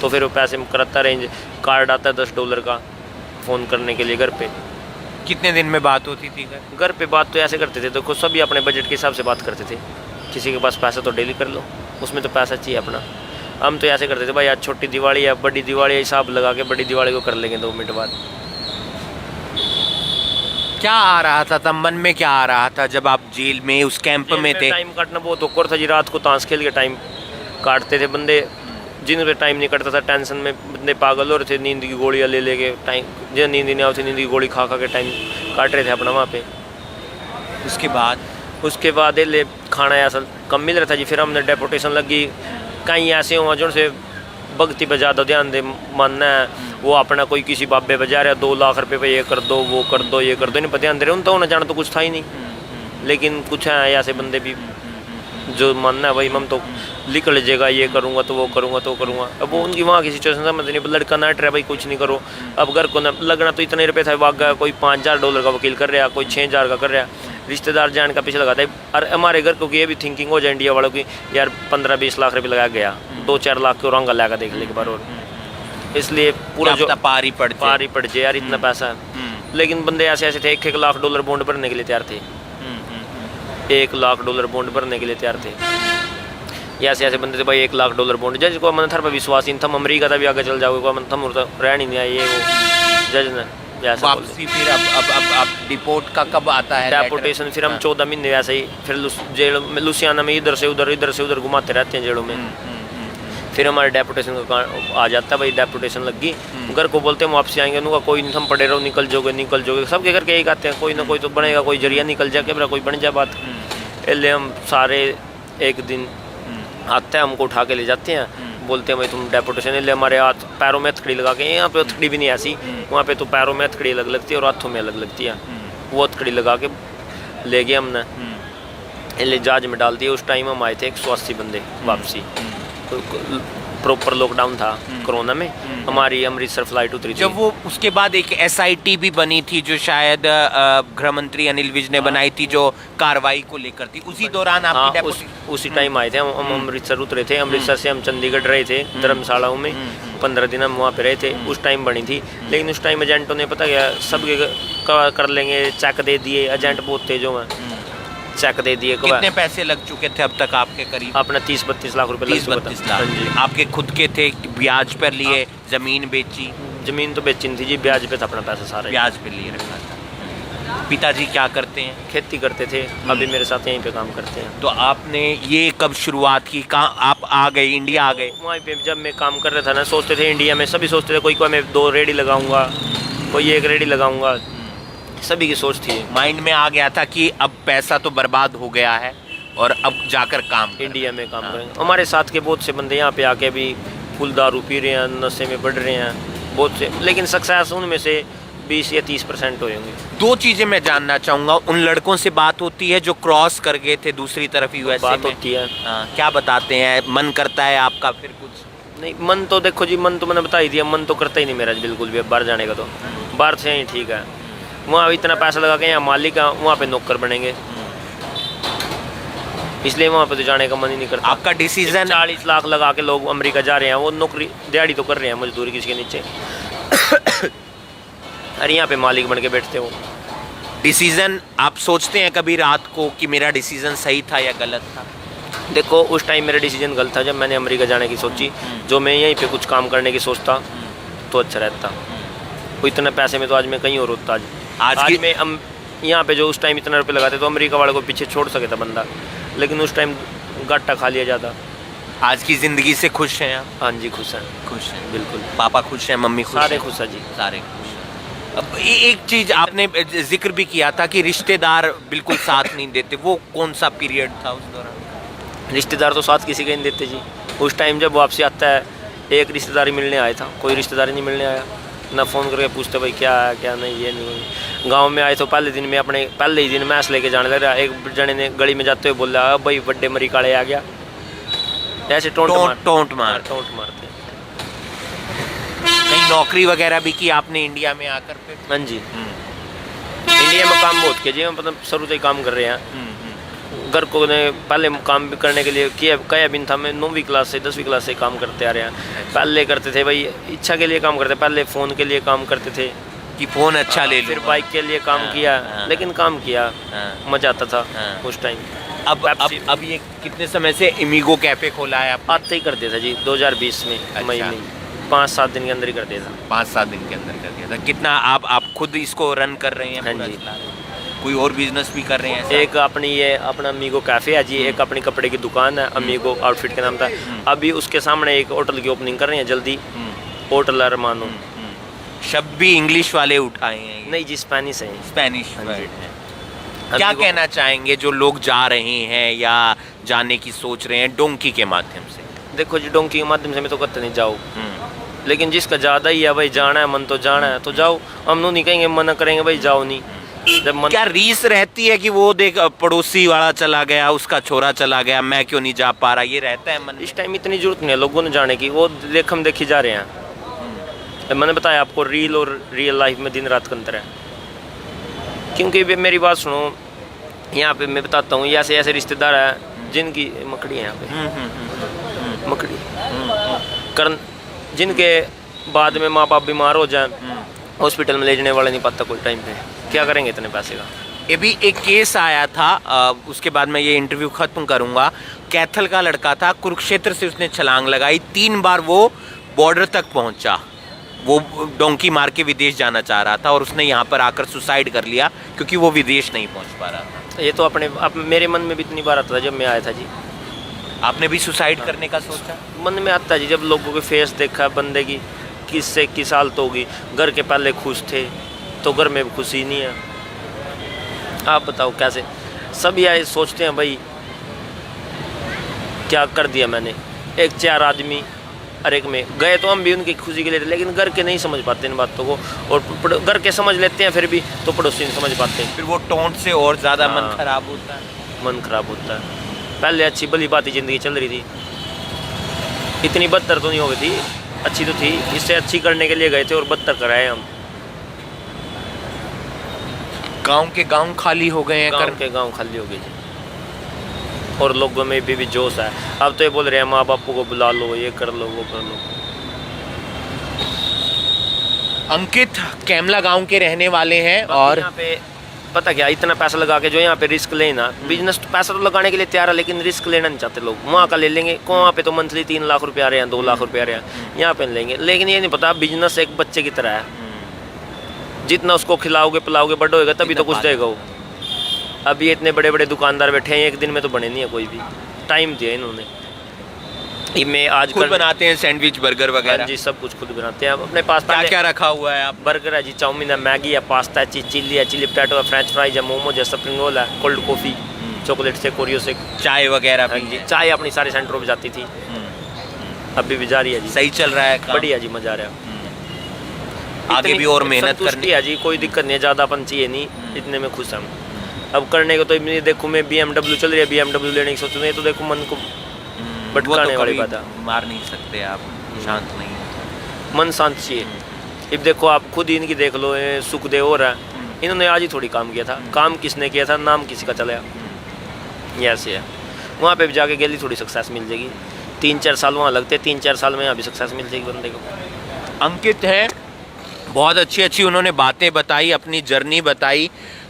तो फिर वो पैसे करता रेंज। कार्ड आता है $10 का फ़ोन करने के लिए घर पे। कितने दिन में बात होती थी? घर पे बात तो ऐसे करते थे, देखो सभी अपने बजट के हिसाब से बात करते थे, किसी के पास पैसा तो डेली कर लो, उसमें तो पैसा चाहिए अपना। हम तो ऐसे करते थे भाई, आज छोटी दिवाली या बड़ी दिवाली, हिसाब लगा के बड़ी दिवाली को कर लेंगे 2 मिनट बाद। क्या आ रहा था तब मन में, क्या आ रहा था जब आप जेल में उस कैंप में थे? टाइम काटना बहुत औखर था जी। रात को ताश खेल के टाइम काटते थे बंदे, जिन पे टाइम नहीं कटता था टेंशन में बंदे पागल हो रहे थे, नींद की गोलियां ले लेके टाइम, जिन्हें नींद नहीं आती नींद की गोली खा खा के टाइम काट रहे थे अपना वहाँ पे। उसके बाद ले खाना ऐसा कम मिल रहा था जी। फिर हमने डेपुटेशन लगी, कहीं ऐसे हुआ जो से भक्ति पे ज़्यादा ध्यान दे मानना है, वो अपना कोई किसी बाबे बजा रहा 2 लाख रुपए पे ये कर दो वो कर दो ये कर दो, नहीं पर ध्यान दे रहे, उन तो होना जाना तो कुछ था ही नहीं। लेकिन कुछ हैं ऐसे बंदे भी जो मानना है भाई हम तो लिख लीजिएगा, ये करूँगा तो वो करूँगा तो करूँगा। अब वो उनकी वहाँ की सिचुएशन समझ नहीं, लड़का नट रहा भाई कुछ नहीं करो। अब घर को लगना तो इतने रुपये था, भाग गया कोई $5000 का वकील कर रहा, कोई 6000 का कर रहा, रिश्तेदार जान का पीछे लगाता है। और हमारे घर को ये भी थिंकिंग हो जाए इंडिया वालों की, यार 15-20 लाख रुपये लगा गया, 2-4 लाख को रंगा लगा देख ले एक बार और, इसलिए पूरा जो पारी पड़ जाए यार इतना पैसा। लेकिन बंदे ऐसे ऐसे थे $1 लाख बॉन्ड भरने के लिए तैयार थे, $1 लाख बॉन्ड भरने के लिए तैयार थे। ऐसे ऐसे बंदे थे भाई $1 लाख बॉन्ड। जज को मन थर पर विश्वास ही थम अमेरिका था भी आगे चल जाओगे, मन थम रहनी नहीं आई ये वो जज ने वापसी। फिर अब डिपोर्ट का कब आता है डेपोटेशन? फिर हम 14 महीने वैसे ही फिर जेल में लुसियाना में इधर से उधर घुमाते रहते हैं जेलों में। फिर हमारे डेपुटेशन का आ जाता है भाई, डेपुटेशन लगी, घर को बोलते हैं वापसी आएंगे, उनका कोई नहीं, हम पड़े रहो, निकल जाओगे। सबके घर के यही कहते हैं, कोई ना कोई तो बनेगा, कोई जरिया निकल जाए, क्या कोई बन जाए बात। इसलिए हम सारे एक दिन आते हैं, हमको उठा के ले जाते हैं, बोलते हैं भाई तुम डेपुटेशन। इसलिए हमारे हाथ पैरों में हथकड़ी लगा के, यहाँ पे हथकड़ी भी नहीं ऐसी, वहाँ पे तो पैरों में हथकड़ी अलग लगती है और हाथों में अलग लगती है, वो हथकड़ी लगा के ले गए हमने, इसलिए जहाज में डाल दिए। उस टाइम हम आए थे 180 बंदे वापसी, प्रॉपर लॉकडाउन था कोरोना में, हमारी अमृतसर फ्लाइट उतरी थी। जब वो उसके बाद एक SIT भी बनी थी जो शायद गृह मंत्री अनिल विज ने बनाई थी, जो कार्रवाई को लेकर थी, उसी दौरान आप उसी टाइम आए थे हम अमृतसर उतरे थे। अमृतसर से हम चंडीगढ़ रहे थे धर्मशालाओं में, 15 दिन हम वहाँ पे रहे थे। उस टाइम बनी थी, लेकिन उस टाइम एजेंटों ने पता क्या सब कर लेंगे, चेक दे दिए, एजेंट बहुत तेज हो हैं, चेक दे दिए। कितने पैसे लग चुके थे अब तक आपके करीब? अपना 30-32 लाख रुपए लग चुका था। आपके खुद के थे, ब्याज पर लिए, जमीन बेची? जमीन तो बेची नहीं थी जी, ब्याज पे था अपना पैसा सारा, ब्याज पे लिए रखा था। पिताजी क्या करते हैं? खेती करते थे, अभी मेरे साथ यहीं पे काम करते हैं। तो आपने ये कब शुरुआत की, कहाँ आप आ गए, इंडिया आ गए? वहीं पे जब मैं काम कर रहा था ना, सोचते थे इंडिया में, सभी सोचते थे कोई मैं 2 रेडी लगाऊंगा, कोई 1 रेडी लगाऊंगा, सभी की सोच थी। माइंड में आ गया था कि अब पैसा तो बर्बाद हो गया है और अब जाकर काम इंडिया में काम करेंगे। हमारे साथ के बहुत से बंदे यहाँ पे आके भी फुल दारू पी रहे हैं, नशे में बढ़ रहे हैं बहुत से, लेकिन सक्सेस उनमें से 20 या 30% होंगे। 2 चीज़ें मैं जानना चाहूँगा, उन लड़कों से बात होती है जो क्रॉस कर गए थे दूसरी तरफ USA बात में? होती है। क्या बताते हैं? मन करता है आपका फिर कुछ? नहीं, मन तो देखो जी, मन तो मैंने बता ही दिया, मन तो करता ही नहीं मेरा बिल्कुल भी बाहर जाने का। तो बाहर से ही ठीक है, वहाँ इतना पैसा लगा के यहाँ मालिक वहाँ पे नौकर बनेंगे, इसलिए वहाँ पे तो जाने का मन ही नहीं करता। आपका डिसीजन? 40 लाख लगा के लोग अमेरिका जा रहे हैं, वो नौकरी दिहाड़ी तो कर रहे हैं, मजदूरी किसी के नीचे अरे यहाँ पे मालिक बन के बैठते हो। डिसीजन आप सोचते हैं कभी रात को कि मेरा डिसीजन सही था या गलत था? देखो उस टाइम मेरा डिसीजन गलत था, जब मैंने अमेरिका जाने की सोची, जो मैं यहीं पे कुछ काम करने की सोचता तो अच्छा रहता। वो इतने पैसे में तो आज मैं कहीं और होता। आज में हम यहाँ पे जो उस टाइम इतना रुपये लगाते तो अमेरिका वाले को पीछे छोड़ सके था बंदा, लेकिन उस टाइम गट्टा खा लिया जाता। आज की ज़िंदगी से खुश हैं आप? हाँ जी खुश हैं। खुश हैं बिल्कुल। पापा खुश हैं, मम्मी खुश? सारे खुश हैं जी, सारे खुश हैं। अब एक चीज़ आपने जिक्र भी किया था कि रिश्तेदार बिल्कुल साथ नहीं देते, वो कौन सा पीरियड था उस दौरान? रिश्तेदार तो साथ किसी के नहीं देते जी। उस टाइम जब वापसी आता है, एक रिश्तेदारी मिलने आया था, कोई रिश्तेदारी नहीं मिलने आया, ना फ़ोन करके पूछते भाई क्या है क्या नहीं, ये नहीं। गांव में आए तो पहले ही दिन मैच लेके जाने लग रहा। एक जने ने गली में जाते हुए बोल रहा अब भाई बड्डे मरी काले आ गया, ऐसे टोंट मारते। कहीं नौकरी वगैरह भी की आपने इंडिया में आकर फिर? हाँ जी, इंडिया में काम बहुत किया जी, मतलब शुरू से ही काम कर रहे हैं। घर को ने पहले काम भी करने के लिए कया भी था, मैं 9वीं क्लास से 10वीं क्लास से काम करते आ रहे हैं। पहले करते थे भाई इच्छा के लिए काम करते, पहले फ़ोन के लिए काम करते थे कि फ़ोन अच्छा ले लो, फिर बाइक के लिए काम किया, लेकिन काम किया, मज़ा आता था उस टाइम। अब ये कितने समय से इमिगो कैफ़े खोला है आप? आते ही करते थे जी, 2020 में मई में। 5-7 दिन के अंदर ही कर दिया था। 5-7 दिन के अंदर कर दिया था। कितना आप खुद इसको रन कर रहे हैं? हाँ पूरा जी। चला रहे हैं? कोई और बिजनेस भी कर रहे हैं ऐसा? एक अपनी ये अपना अमीगो कैफ़े है जी, एक अपनी कपड़े की दुकान है अमीगो आउटफिट के नाम था। अभी उसके सामने एक होटल की ओपनिंग कर रहे हैं जल्दी, होटल अरमानो। शब्द भी इंग्लिश वाले उठाए हैं ये? नहीं जी, स्पेनिश है। स्पेनिश हाँ वर्ड जी। है। क्या अमीगो- कहना चाहेंगे जो लोग जा रहे हैं या जाने की सोच रहे हैं डोंकी के माध्यम से? देखो जी, डोंकी के माध्यम से मैं तो कहते नहीं जाओ, लेकिन जिसका ज़्यादा ही है भाई जाना है, मन तो जाना है तो जाओ। हम लोग नहीं कहेंगे, मना करेंगे भाई जाओ नहीं। जब मन क्या रीस रहती है कि वो देख पड़ोसी वाला चला गया, उसका छोरा चला गया, मैं क्यों नहीं जा पा रहा, ये रहता है मन में? इस टाइम इतनी जरूरत नहीं है लोगों ने जाने की, वो देखम देखी जा रहे हैं। मैंने बताया आपको, रील और रियल लाइफ में दिन रात का अंतर है। क्योंकि मेरी बात सुनो, यहाँ पे मैं बताता हूँ, ऐसे ऐसे रिश्तेदार हैं जिनकी मकड़ी है यहाँ पे, मकड़ी करण, जिनके बाद में माँ बाप बीमार हो जाए, हॉस्पिटल में ले जाने वाले नहीं पाता कोई टाइम पे, क्या करेंगे इतने पैसे का? ये भी एक केस आया था, उसके बाद मैं ये इंटरव्यू खत्म करूंगा। कैथल का लड़का था, कुरुक्षेत्र से उसने छलांग लगाई, 3 बार वो बॉर्डर तक पहुंचा। वो डोंकी मार के विदेश जाना चाह रहा था और उसने यहाँ पर आकर सुसाइड कर लिया क्योंकि वो विदेश नहीं पहुंच पा रहा था। ये तो अपने मेरे मन में भी इतनी बार आता था जब मैं आया था जी। आपने भी सुसाइड करने का सोचा? मन में आता है जी, जब लोगों के फेस देखा बंदे की, किससे किस हाल तो होगी। घर के पहले खुश थे तो घर में खुशी नहीं है। आप बताओ कैसे? सब ये सोचते हैं भाई क्या कर दिया मैंने। एक 4 आदमी हर एक में गए तो हम भी उनकी खुशी के लिए थे, लेकिन घर के नहीं समझ पाते इन बातों को, और घर के समझ लेते हैं फिर भी तो पड़ोसी नहीं समझ पाते। फिर वो टोंट से और ज़्यादा मन हाँ। खराब होता है। मन खराब होता है। पहले अच्छी भली बात ज़िंदगी चल रही थी, इतनी बदतर तो नहीं हो गई थी, अच्छी तो थी। इससे अच्छी करने के लिए गए थे और बदतर कराए हम। गांव के गांव खाली हो गए हैं। गाँव के गांव खाली हो गए जी, और लोगों में भी जोश है। अब तो ये बोल रहे हैं माँ बापू को बुला लो, ये कर लो, वो कर लो। अंकित कैमला गांव के रहने वाले हैं और यहाँ पे पता क्या, इतना पैसा लगा के जो यहाँ पे रिस्क लेना, बिजनेस पैसा तो लगाने के लिए तैयार है लेकिन रिस्क लेना नहीं चाहते लोग। वहाँ का ले लेंगे, वहाँ पे तो मंथली 3 लाख रुपये आ रहे हैं, 2 लाख रुपये आ रहे हैं, यहाँ पे लेंगे। लेकिन ये नहीं पता बिजनेस एक बच्चे की तरह है, जितना उसको खिलाओगे पिलाओगे बड़ा होएगा तभी तो कुछ देगा वो। अभी इतने बड़े बड़े दुकानदार बैठे हैं, एक दिन में तो बने नहीं है कोई भी, टाइम दिया इन्होंने। ये मैं आज खुद बनाते हैं सैंडविच बर्गर वगैरह? जी, सब कुछ खुद बनाते हैं अपने पास। क्या क्या रखा हुआ है आप? बर्गर है जी, चाउमीन है, मैगी है, पास्ता है, चिल्ली है, चिल्ली पोटैटो है, फ्रेंच फ्राइज है, मोमोज है, स्प्रिंग रोल है, कोल्ड कॉफ़ी, चॉकलेट से, कोरियो से, चाय वगैरह हाँ भी? जी। चाय अपनी सारे सेंटरों में जाती थी, अभी भी जारी है जी। सही चल रहा है काम? बढ़िया जी, मजा आ रहा है। आगे भी और मेहनत करनी है जी, कोई दिक्कत नहीं है, ज़्यादा अपन चाहिए नहीं, इतने में खुश हम। अब करने को तो देखो, मैं BMW चल रही है, BMW लेने की सोच रही है, तो देखो मन को भटकाने वाली बात है। मार नहीं सकते आप, शांत नहीं, मन शांत चाहिए। अब देखो आप खुद ही इनकी देख लो, ये सुखदेव और है, इन्होंने आज ही थोड़ी काम किया था, काम किसने किया था, नाम किसी का चला, ये ऐसे है। वहाँ पे भी जाके गली थोड़ी सक्सेस मिल जाएगी, 3-4 साल वहाँ लगते, 3-4 साल में यहाँ भी सक्सेस मिल जाएगी बंदे को। अंकित है, बहुत अच्छी अच्छी उन्होंने बातें बताई, अपनी जर्नी बताई।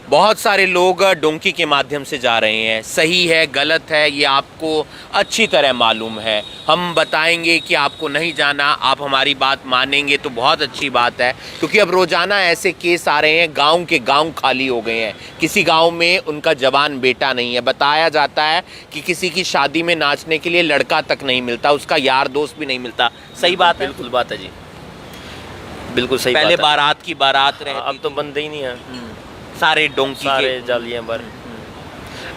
बहुत सारे लोग डोंकी के माध्यम से जा रहे हैं, सही है गलत है ये आपको अच्छी तरह मालूम है। हम बताएंगे कि आपको नहीं जाना, आप हमारी बात मानेंगे तो बहुत अच्छी बात है, क्योंकि अब रोज़ाना ऐसे केस आ रहे हैं, गांव के गांव खाली हो गए हैं, किसी गांव में उनका जवान बेटा नहीं है। बताया जाता है कि किसी की शादी में नाचने के लिए लड़का तक नहीं मिलता, उसका यार दोस्त भी नहीं मिलता। सही बात है? बिल्कुल बात है जी, बिल्कुल सही पहले बात है। बारात की बारात रहती, अब तो बंदे ही नहीं है, सारे डोंकी सारे के जालियाँ भर।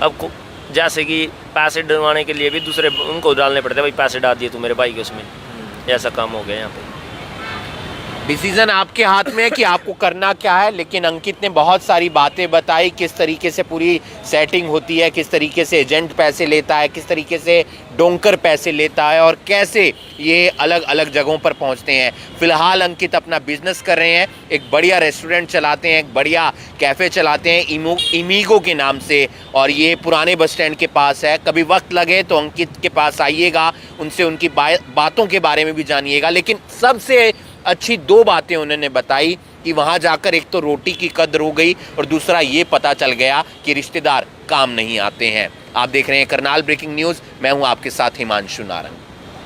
अब जैसे कि पैसे डलवाने के लिए भी दूसरे उनको डालने पड़ते हैं, भाई पैसे डाल दिए तू मेरे भाई के उसमें, ऐसा काम हो गया यहाँ पे। डिसीजन आपके हाथ में है कि आपको करना क्या है, लेकिन अंकित ने बहुत सारी बातें बताई, किस तरीके से पूरी सेटिंग होती है, किस तरीके से एजेंट पैसे लेता है, किस तरीके से डोंकर पैसे लेता है और कैसे ये अलग अलग जगहों पर पहुंचते हैं। फिलहाल अंकित अपना बिजनेस कर रहे हैं, एक बढ़िया रेस्टोरेंट चलाते हैं, एक बढ़िया कैफ़े चलाते हैं इमीगो के नाम से, और ये पुराने बस स्टैंड के पास है। कभी वक्त लगे तो अंकित के पास आइएगा, उनसे उनकी बातों के बारे में भी जानिएगा। लेकिन सबसे अच्छी 2 बातें उन्होंने बताई कि वहाँ जाकर एक तो रोटी की कद्र हो गई और दूसरा ये पता चल गया कि रिश्तेदार काम नहीं आते हैं। आप देख रहे हैं करनाल ब्रेकिंग न्यूज़, मैं हूँ आपके साथ हिमांशु नारंग।